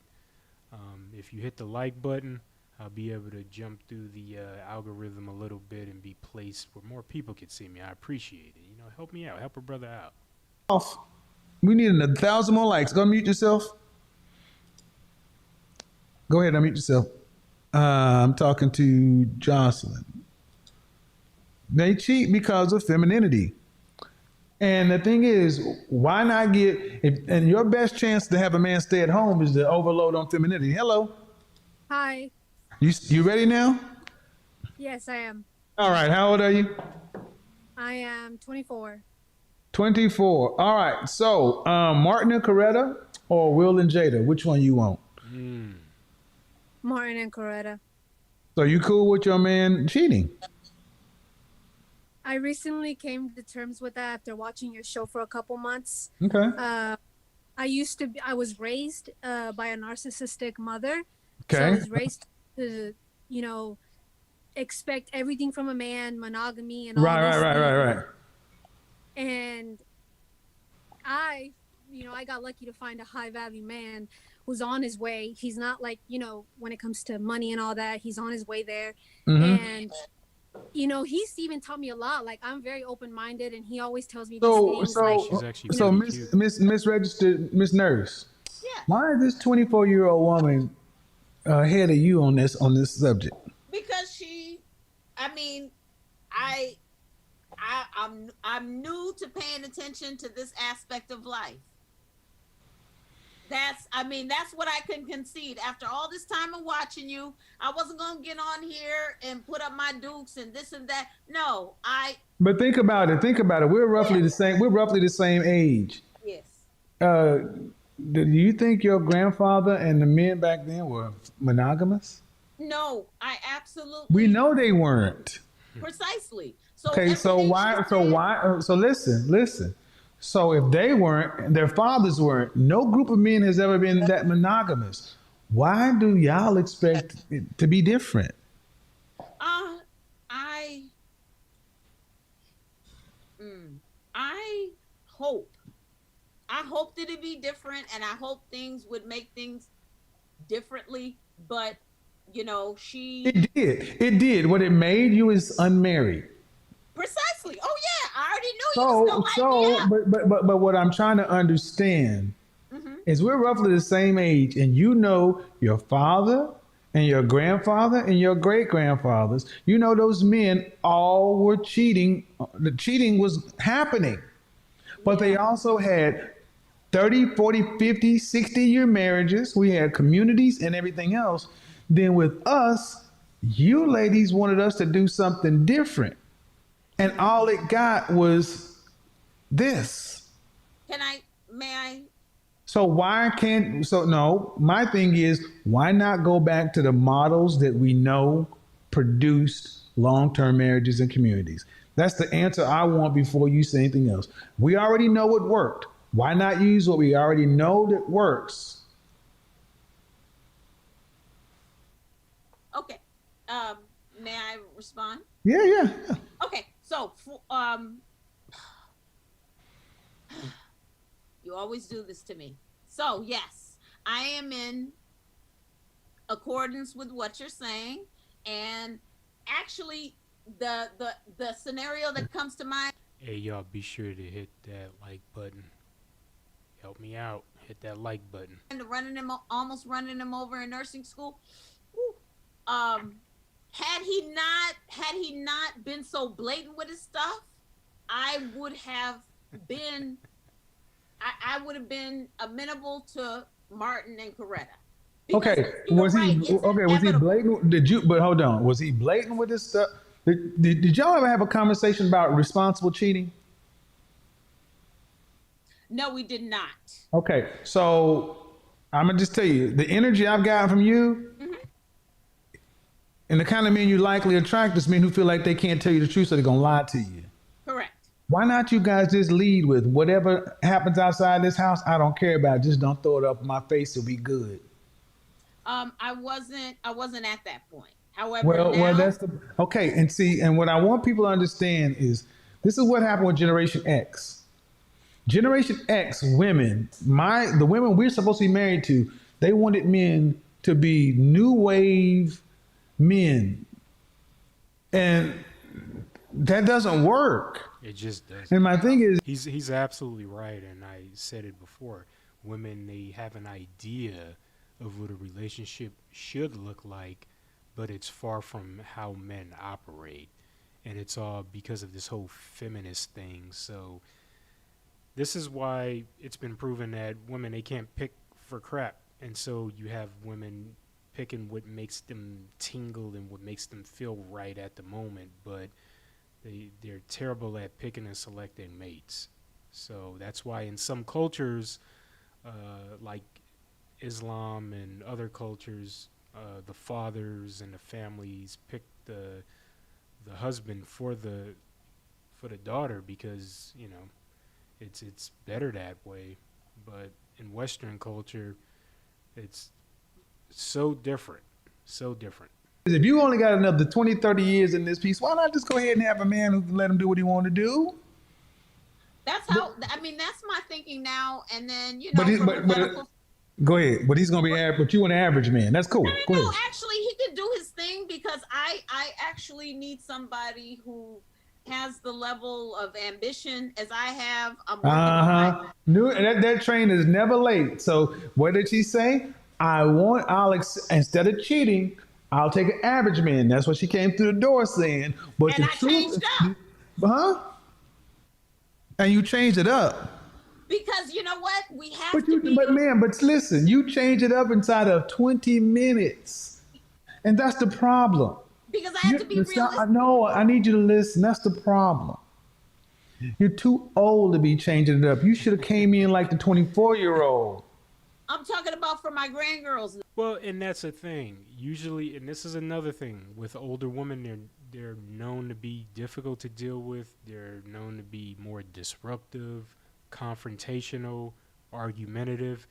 If you hit the like button, I'll be able to jump through the algorithm a little bit and be placed where more people can see me. I appreciate it. You know, help me out. Help a brother out.
Off. We need 1,000 more likes. Go mute yourself. Go ahead, unmute yourself. I'm talking to Jocelyn. They cheat because of femininity. And the thing is, why not and your best chance to have a man stay at home is to overload on femininity. Hello.
Hi.
You ready now?
Yes, I am.
All right. How old are you?
I am 24.
24. All right. So, Martin and Coretta or Will and Jada? Which one you want?
Martin and Coretta.
So you cool with your man cheating?
I recently came to terms with that after watching your show for a couple months.
Okay.
I was raised by a narcissistic mother.
Okay.
So I was raised to, expect everything from a man, monogamy and all
Right.
And I got lucky to find a high value man who's on his way. He's not like, when it comes to money and all that, he's on his way there.
Mm-hmm.
And, he's even taught me a lot. Like, I'm very open-minded and he always tells me
Miss Registered, Miss Nurse.
Yeah.
Why is this 24-year-old woman ahead of you on this subject?
Because I'm new to paying attention to this aspect of life. That's what I can concede. After all this time of watching you, I wasn't gonna get on here and put up my dukes and this and that. No,
But think about it. We're roughly the same. We're roughly the same age.
Yes.
Do you think your grandfather and the men back then were monogamous?
No, I absolutely.
We know they weren't.
Precisely. So
Okay, so why? So listen. So if they weren't, and their fathers weren't, no group of men has ever been that monogamous. Why do y'all expect it to be different?
I hoped it'd be different, and I hope things would make things differently. But
It did. What it made you is unmarried.
Precisely. Oh yeah, I already knew you still like me.
But what I'm trying to understand is we're roughly the same age, and your father and your grandfather and your great grandfathers, those men all were cheating. The cheating was happening, but they also had 30, 40, 50, 60-year marriages. We had communities and everything else. Then with us, you ladies wanted us to do something different. And all it got was this.
May I?
So my thing is, why not go back to the models that we know produced long-term marriages and communities? That's the answer I want before you say anything else. We already know what worked. Why not use what we already know that works?
Okay. May I respond?
Yeah.
Okay. So, you always do this to me. So, yes, I am in accordance with what you're saying, and actually, the scenario that comes to mind.
Hey, y'all, be sure to hit that like button. Help me out. Hit that like button.
And almost running him over in nursing school. Whew. Had he not been so blatant with his stuff, I would have been amenable to Martin and Coretta,
Okay,
you're
was
right,
he
it's
okay? Was he
inevitable.
blatant? Did you? But hold on, was he blatant with this stuff? Did y'all ever have a conversation about responsible cheating?
No, we did not.
Okay, so I'm gonna just tell you the energy I've gotten from you, and the kind of men you likely attract is men who feel like they can't tell you the truth, so they're gonna lie to you.
Correct.
Why not you guys just lead with whatever happens outside this house? I don't care about it. Just don't throw it up in my face. It'll be good.
I wasn't at that point. However,
Well,
now
that's the okay. And see, and what I want people to understand is this is what happened with Generation X. Generation X women, the women we're supposed to be married to, they wanted men to be new wave men, and that doesn't work.
It just doesn't.
And my thing is,
He's absolutely right, and I said it before. Women, they have an idea of what a relationship should look like, but it's far from how men operate, and it's all because of this whole feminist thing. So this is why it's been proven that women, they can't pick for crap, and so you have women picking what makes them tingle and what makes them feel right at the moment, but they're terrible at picking and selecting mates. So that's why in some cultures, like Islam and other cultures, the fathers and the families pick the husband for the daughter because it's better that way. But in Western culture, it's so different, so different.
if you only got another 20, 30 years in this piece, why not just go ahead and have a man who can let him do what he want to do?
that's how. I mean, that's my thinking now. And then
But,
from a medical.
go ahead. But he's gonna be average. But you want an average man? That's cool. Go
No,
ahead.
actually, he could do his thing because I actually need somebody who has the level of ambition as I have. I'm working on my.
That train is never late. So what did she say? Instead of cheating, I'll take an average man. That's what she came through the door saying. But
And
the
I
truth,
changed up.
huh? And you changed it up.
Because you know what? We have
But
to be.
but listen, you changed it up inside of 20 minutes. And that's the problem.
Because I have to be realistic.
No, I need you to listen. That's the problem. You're too old to be changing it up. You should have came in like the 24-year-old.
I'm talking about for my grandgirls.
Well, and that's a thing. Usually, and this is another thing with older women, they're known to be difficult to deal with. They're known to be more disruptive, confrontational, argumentative.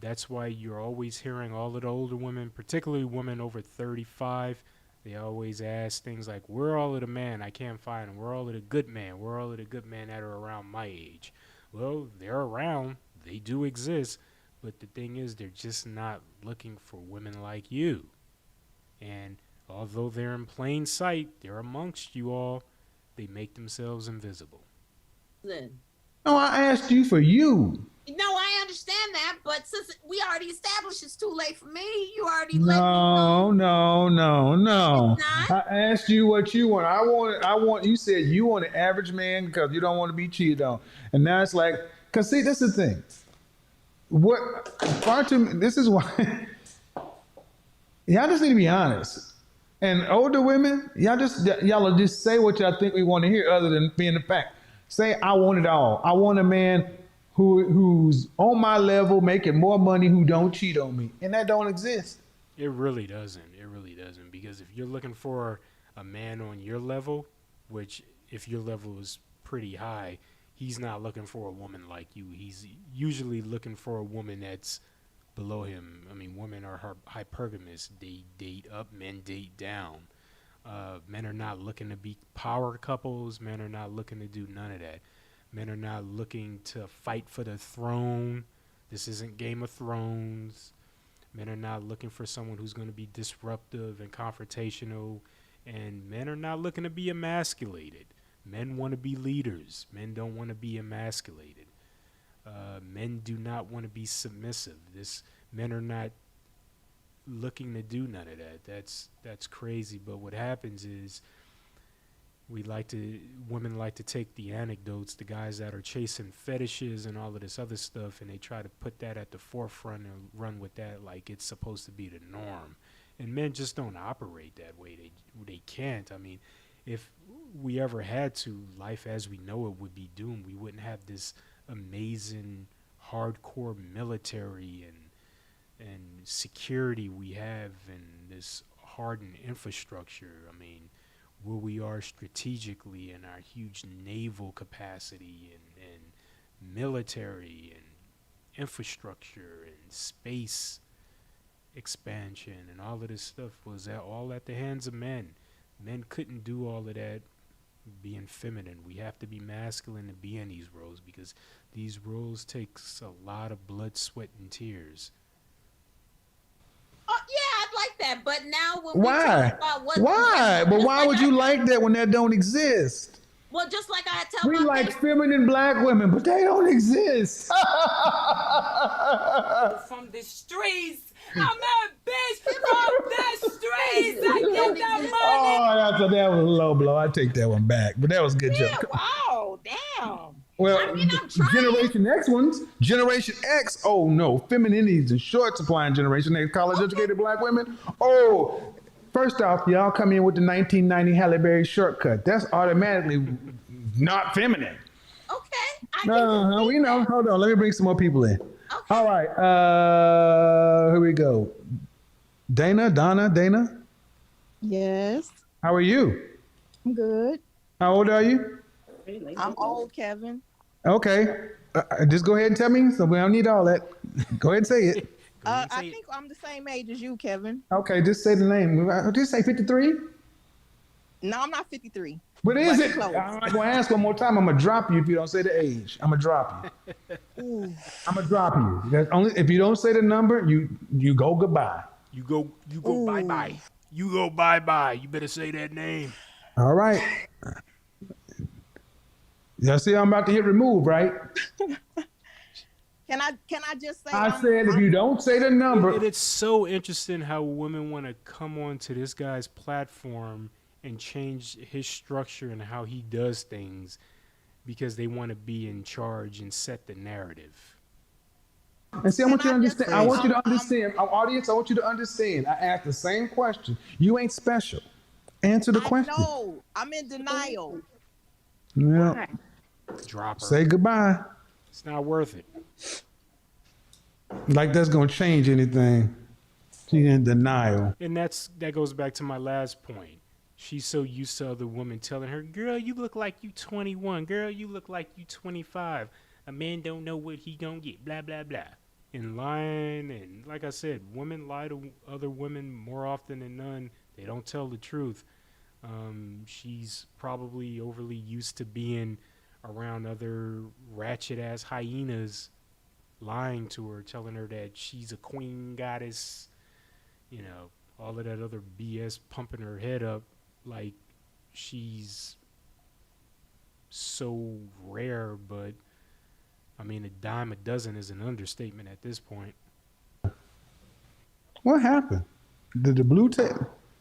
That's why you're always hearing all of the older women, particularly women over 35, they always ask things like, where are all of the men? I can't find them. Where are all of the good men? Where are all of the good men that are around my age? Well, they're around. They do exist. But the thing is, they're just not looking for women like you. And although they're in plain sight, they're amongst you all, they make themselves invisible.
No, I asked you for you.
No, I understand that, but since we already established it's too late for me, you already let me know.
No.
It's not?
I asked you what you want. You said you want an average man because you don't want to be cheated on. And now it's like, because see, this is the thing. This is why, y'all just need to be honest. And older women, y'all just say what y'all think we want to hear other than being the fact. Say, I want it all. I want a man who's on my level, making more money, who don't cheat on me. And that don't exist.
It really doesn't. It really doesn't. Because if you're looking for a man on your level, which if your level is pretty high, he's not looking for a woman like you. He's usually looking for a woman that's below him. I mean, women are hypergamous. They date up, men date down. Men are not looking to be power couples. Men are not looking to do none of that. Men are not looking to fight for the throne. This isn't Game of Thrones. Men are not looking for someone who's going to be disruptive and confrontational. And men are not looking to be emasculated. Men want to be leaders. Men don't want to be emasculated. Men do not want to be submissive. Men are not looking to do none of that. That's crazy. But what happens is women like to take the anecdotes, the guys that are chasing fetishes and all of this other stuff, and they try to put that at the forefront and run with that like it's supposed to be the norm. And men just don't operate that way. They can't. I mean, if we ever had to, life as we know it would be doomed. We wouldn't have this amazing hardcore military and security we have, and this hardened infrastructure. I mean, where we are strategically and our huge naval capacity and military and infrastructure and space expansion and all of this stuff was all at the hands of men. Men couldn't do all of that being feminine. We have to be masculine to be in these roles, because these roles takes a lot of blood, sweat, and tears.
Oh yeah, I'd like that. But now when we
Why?
talk about what
Why? But
just
why
like
would you like that when that don't exist?
Well, just like I tell
We
my
like
patients,
feminine black women, but they don't exist.
From the streets. I'm a bitch from the streets. I get that money.
Oh, that was a low blow. I take that one back, but that was a good
yeah,
joke.
wow, damn.
Well,
I mean, I'm trying.
Generation X ones, Generation X. Oh no, femininity is in short supply in Generation X. College-educated black women. Oh, first off, y'all come in with the 1990 Halle Berry shortcut. That's automatically not feminine.
Okay, I
No, we know. Hold on, let me bring some more people in.
Okay.
All right, here we go. Dana.
Yes,
How are you?
I'm good.
How old are you?
I'm old, Kevin.
Okay, just go ahead and tell me. So we don't need all that. Go ahead and say it.
I think I'm the same age as you, Kevin.
Okay, just say the name. Just say 53.
No, I'm not 53.
What is
But
it?
close.
I'm not gonna ask one more time. I'm gonna drop you if you don't say the age. I'm gonna drop you.
Ooh.
I'm gonna drop you. That's only if you don't say the number, you go goodbye.
You go bye bye. You go bye bye. You better say that name.
All right. Y'all see I'm about to hit remove, right?
Can I just say?
I said if you don't say the number.
It's so interesting how women want to come onto this guy's platform and change his structure and how he does things because they want to be in charge and set the narrative.
And see, I want you to understand. I want you to understand. Our audience, I want you to understand. I asked the same question. You ain't special. Answer the question.
No, I'm in denial.
Yeah.
Drop her.
Say goodbye.
It's not worth it.
Like that's gonna change anything. She's in denial.
And that goes back to my last point. She's so used to other women telling her, girl, you look like you 21. Girl, you look like you 25. A man don't know what he gonna get. Blah, blah, blah. In lying, and like I said, women lie to other women more often than none. They don't tell the truth. She's probably overly used to being around other ratchet-ass hyenas lying to her, telling her that she's a queen goddess, you know, all of that other BS, pumping her head up like she's so rare. But I mean, a dime a dozen is an understatement at this point.
What happened? The blue tape?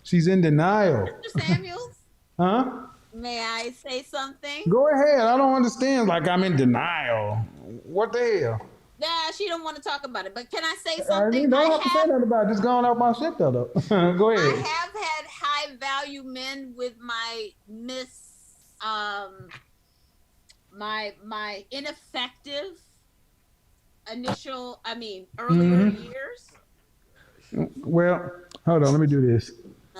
She's in denial.
Mr. Samuels,
Huh?
may I say something?
Go ahead. I don't understand. Like I'm in denial. What the hell?
Nah, she don't want to talk about it. But can I say
You
something?
don't have to say nothing about it. Just going off my shit though. Go
I
ahead.
have had high value men with my my ineffective earlier years.
Well, hold on. Let me do this.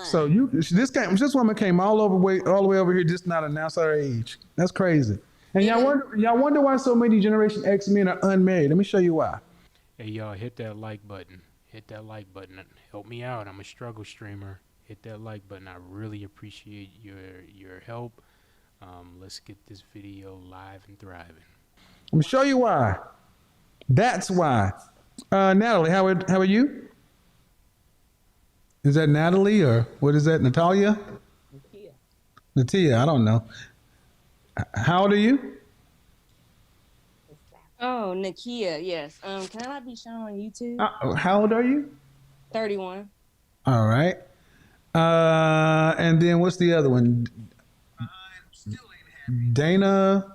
So this woman came all the way over here, just not announce her age. That's crazy. And y'all wonder why so many Generation X men are unmarried. Let me show you why.
Hey, y'all, hit that like button. Hit that like button. Help me out. I'm a struggle streamer. Hit that like button. I really appreciate your help. Let's get this video live and thriving.
Let me show you why. That's why. Natalie, how are you? Is that Natalie or what is that? Natalia? Natia, I don't know. How old are you?
Oh, Nakia, yes. Can I be shown on YouTube?
How old are you?
31.
All right. And then what's the other one? Dana,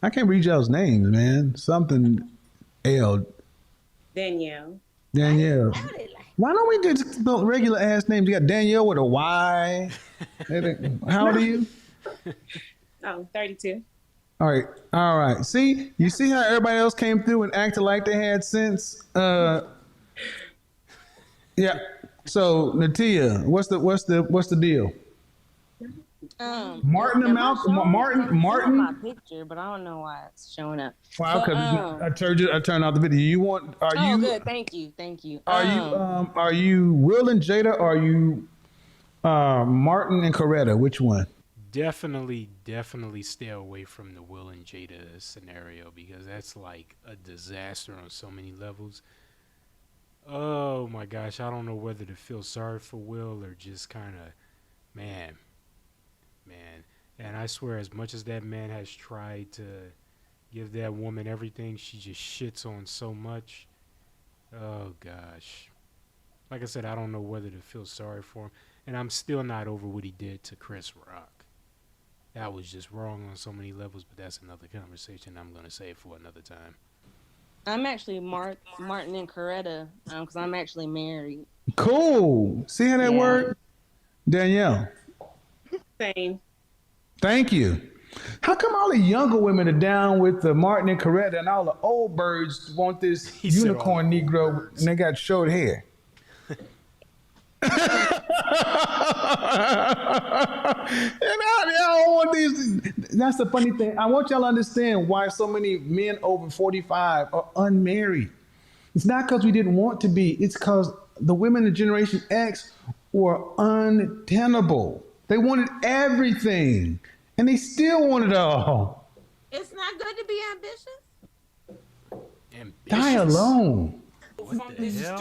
I can't read y'all's names, man. Something L.
Danielle.
Danielle. Why don't we just spell regular ass names? You got Danielle with a Y. How old are you?
Oh, 32.
All right, all right. See, you see how everybody else came through and acted like they had sense. Yeah. So Natia, what's the deal? Martin and Malcolm. Martin.
My picture, but I don't know why it's showing up.
Wow, because I turned out the video. You want? Are you?
Good. Thank you.
Are you Will and Jada? Or are you Martin and Coretta? Which one?
Definitely stay away from the Will and Jada scenario because that's like a disaster on so many levels. Oh my gosh, I don't know whether to feel sorry for Will or just kind of, man. And I swear, as much as that man has tried to give that woman everything, she just shits on so much. Oh gosh. Like I said, I don't know whether to feel sorry for him. And I'm still not over what he did to Chris Rock. That was just wrong on so many levels, but that's another conversation I'm going to save for another time.
I'm actually Martin and Coretta because I'm actually married.
Cool. See how that worked? Danielle.
Same.
Thank you. How come all the younger women are down with the Martin and Coretta and all the old birds want this unicorn Negro and they got short hair? And I want these. That's the funny thing. I want y'all to understand why so many men over 45 are unmarried. It's not because we didn't want to be. It's because the women in Generation X were untenable. They wanted everything, and they still want it all.
It's not good to be ambitious.
Die alone.
But it's not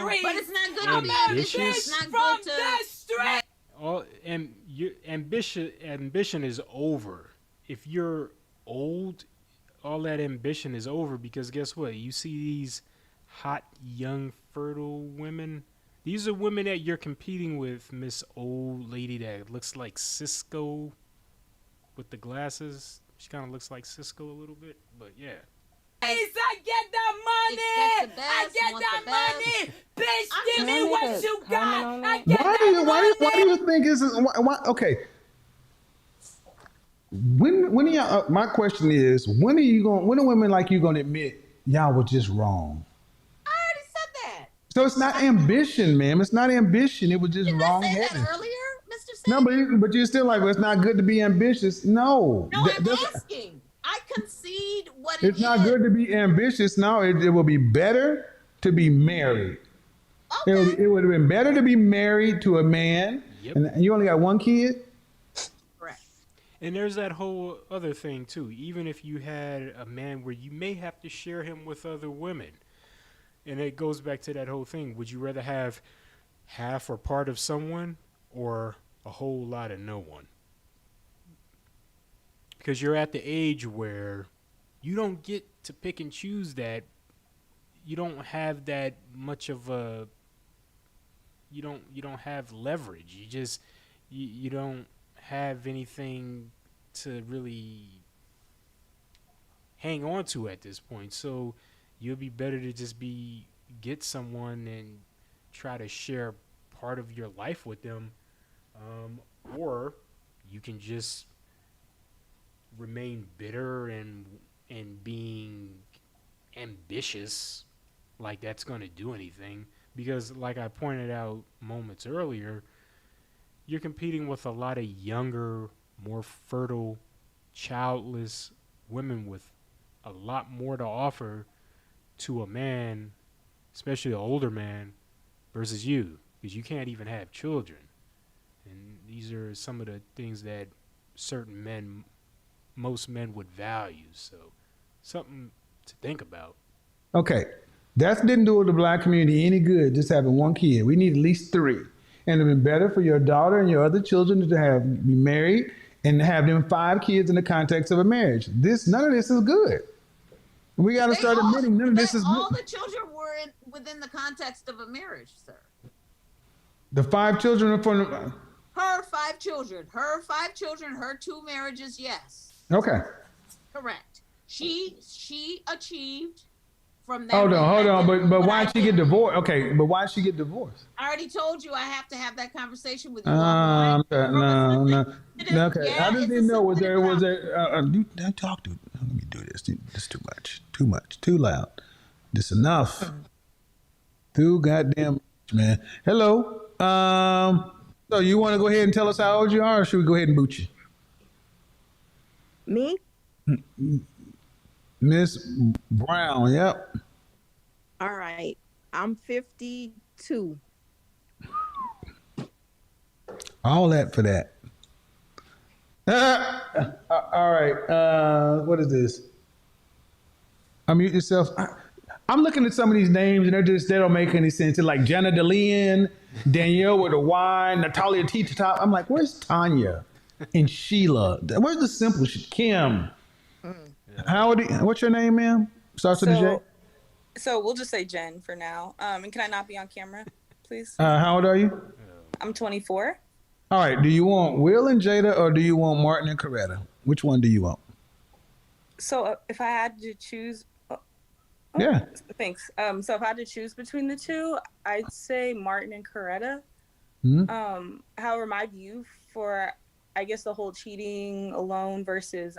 good to be ambitious. It's not good to.
All ambition is over. If you're old, all that ambition is over because guess what? You see these hot, young, fertile women. These are women that you're competing with, Miss Old Lady that looks like Cisco with the glasses. She kind of looks like Cisco a little bit, but yeah.
I get that money. I get that money. Bitch, give me what you got. I get
Why do you think this is okay? When are y'all, my question is, when are women like you gonna admit y'all were just wrong?
I already said that.
So it's not ambition, ma'am. It's not ambition. It was just wrong headed.
Earlier, Mr.
No, but you're still like, well, it's not good to be ambitious. No.
No, I'm asking. I concede what
it's not good to be ambitious. No, it will be better to be married. Okay. It would have been better to be married to a man, and you only got one kid.
Correct.
And there's that whole other thing too. Even if you had a man where you may have to share him with other women, and it goes back to that whole thing. Would you rather have half or part of someone or a whole lot of no one? Because you're at the age where you don't get to pick and choose that. You don't have that much of a. You don't have leverage. You don't have anything to really hang on to at this point. So you'll be better to just get someone and try to share part of your life with them, or you can just remain bitter and being ambitious like that's going to do anything, because like I pointed out moments earlier, you're competing with a lot of younger, more fertile, childless women with a lot more to offer to a man, especially an older man, versus you, because you can't even have children. And these are some of the things that most men would value. So something to think about.
Okay. That didn't do the black community any good, just having one kid. We need at least 3. And it would be better for your daughter and your other children to be married and have them 5 kids in the context of a marriage. None of this is good. We got to start admitting none of this is
all
good.
the children were within the context of a marriage, sir.
The 5 children are from.
Her 5 children. Her 5 children. Her 2 marriages. Yes.
Okay.
Correct. She achieved from that.
Hold on. But
what
why'd
I
she get
didn't.
divorced? Okay, but why'd she get divorced?
I already told you I have to have that conversation with you offline.
No. Okay, I
Yeah,
just
it's a
didn't know. Was
sensitive
there? Don't talk to. Let me do this. This is too much. Too much. Too loud. This enough. Too goddamn much, man. Hello. So you want to go ahead and tell us how old you are, or should we go ahead and boot you?
Me?
Miss Brown, yep.
All right. I'm 52.
All that for that. All right. What is this? Unmute yourself. I'm looking at some of these names and they don't make any sense. They're like Jenna DeLeon, Danielle with a Y, Natalia Tita Top. I'm like, where's Tanya and Sheila? Where's the simple shit? Kim. What's your name, ma'am? Starts with a J.
So we'll just say Jen for now. And can I not be on camera, please?
How old are you?
I'm 24.
All right. Do you want Will and Jada or do you want Martin and Coretta? Which one do you want?
So if I had to choose,
Yeah.
thanks. So if I had to choose between the two, I'd say Martin and Coretta. However, my view for, I guess, the whole cheating alone versus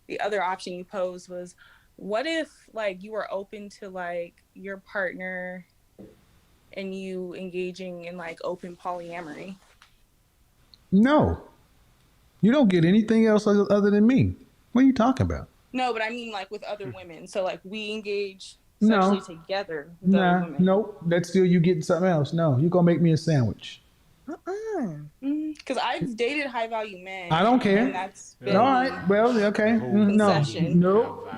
the other option you posed was, what if like you were open to like your partner and you engaging in like open polyamory?
No. You don't get anything else other than me. What are you talking about?
No, but I mean like with other women. So like we engage sexually together with other women.
Nope. That's still you getting something else. No, you're going to make me a sandwich.
Because I've dated high value men.
I don't care.
And that's been
All right. Well, okay. No.
concession.
Nope.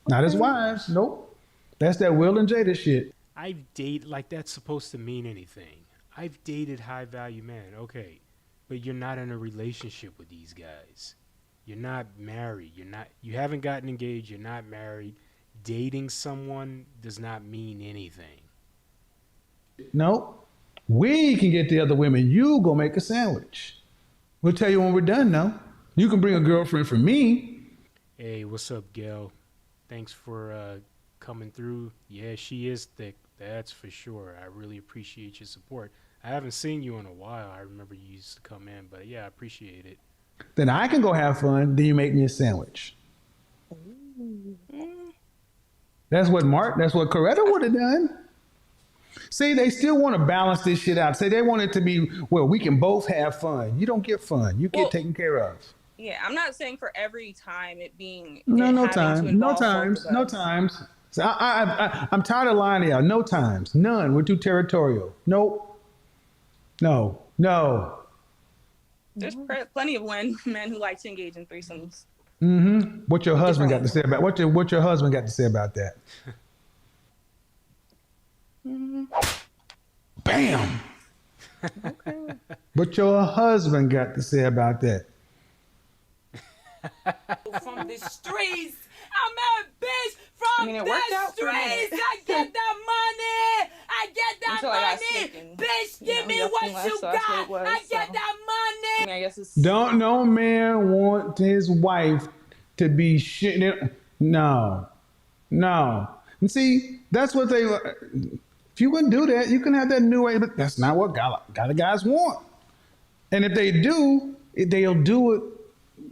Not as wives. Nope. That's that Will and Jada shit.
I've dated, like that's supposed to mean anything. I've dated high value men, okay, but you're not in a relationship with these guys. You're not married. You haven't gotten engaged. You're not married. Dating someone does not mean anything.
Nope. We can get the other women. You go make a sandwich. We'll tell you when we're done now. You can bring a girlfriend for me.
Hey, what's up, Gail? Thanks for coming through. Yeah, she is thick. That's for sure. I really appreciate your support. I haven't seen you in a while. I remember you used to come in, but yeah, I appreciate it.
Then I can go have fun. Then you make me a sandwich. That's what Coretta would have done. See, they still want to balance this shit out. Say they want it to be, well, we can both have fun. You don't get fun. You get taken care of.
Yeah, I'm not saying for every time it being
No
times.
times. So I'm tired of lying to y'all. No times, none. We're too territorial. Nope. No.
There's plenty of men who like to engage in threesomes.
What your husband got to say about what your husband got to say about that? Bam.
Okay.
What your husband got to say about that?
From the streets, I'm a bitch from the streets. I get that money. I get that money. Bitch, give me what you got. I get that money.
I mean, I guess it's...
Don't no man want his wife to be shit. No. And see, that's what they. If you wouldn't do that, you can have that new way, but that's not what the guys want. And if they do, they'll do it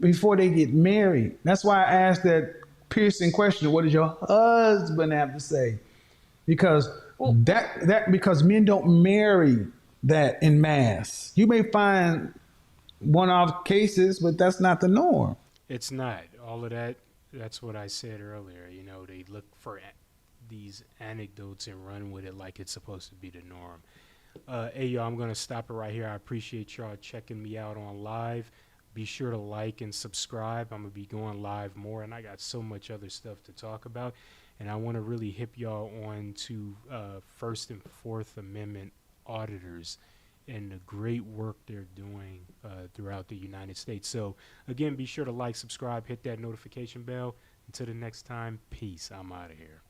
before they get married. That's why I asked that piercing question: what does your husband have to say? Because because men don't marry that in mass. You may find one-off cases, but that's not the norm.
It's not. All of that, that's what I said earlier. You know, they look for these anecdotes and run with it like it's supposed to be the norm. Hey, y'all, I'm going to stop it right here. I appreciate y'all checking me out on live. Be sure to like and subscribe. I'm going to be going live more, and I got so much other stuff to talk about. And I want to really hip y'all on to First and Fourth Amendment auditors and the great work they're doing throughout the United States. So, again, be sure to like, subscribe, hit that notification bell. Until the next time, peace. I'm out of here.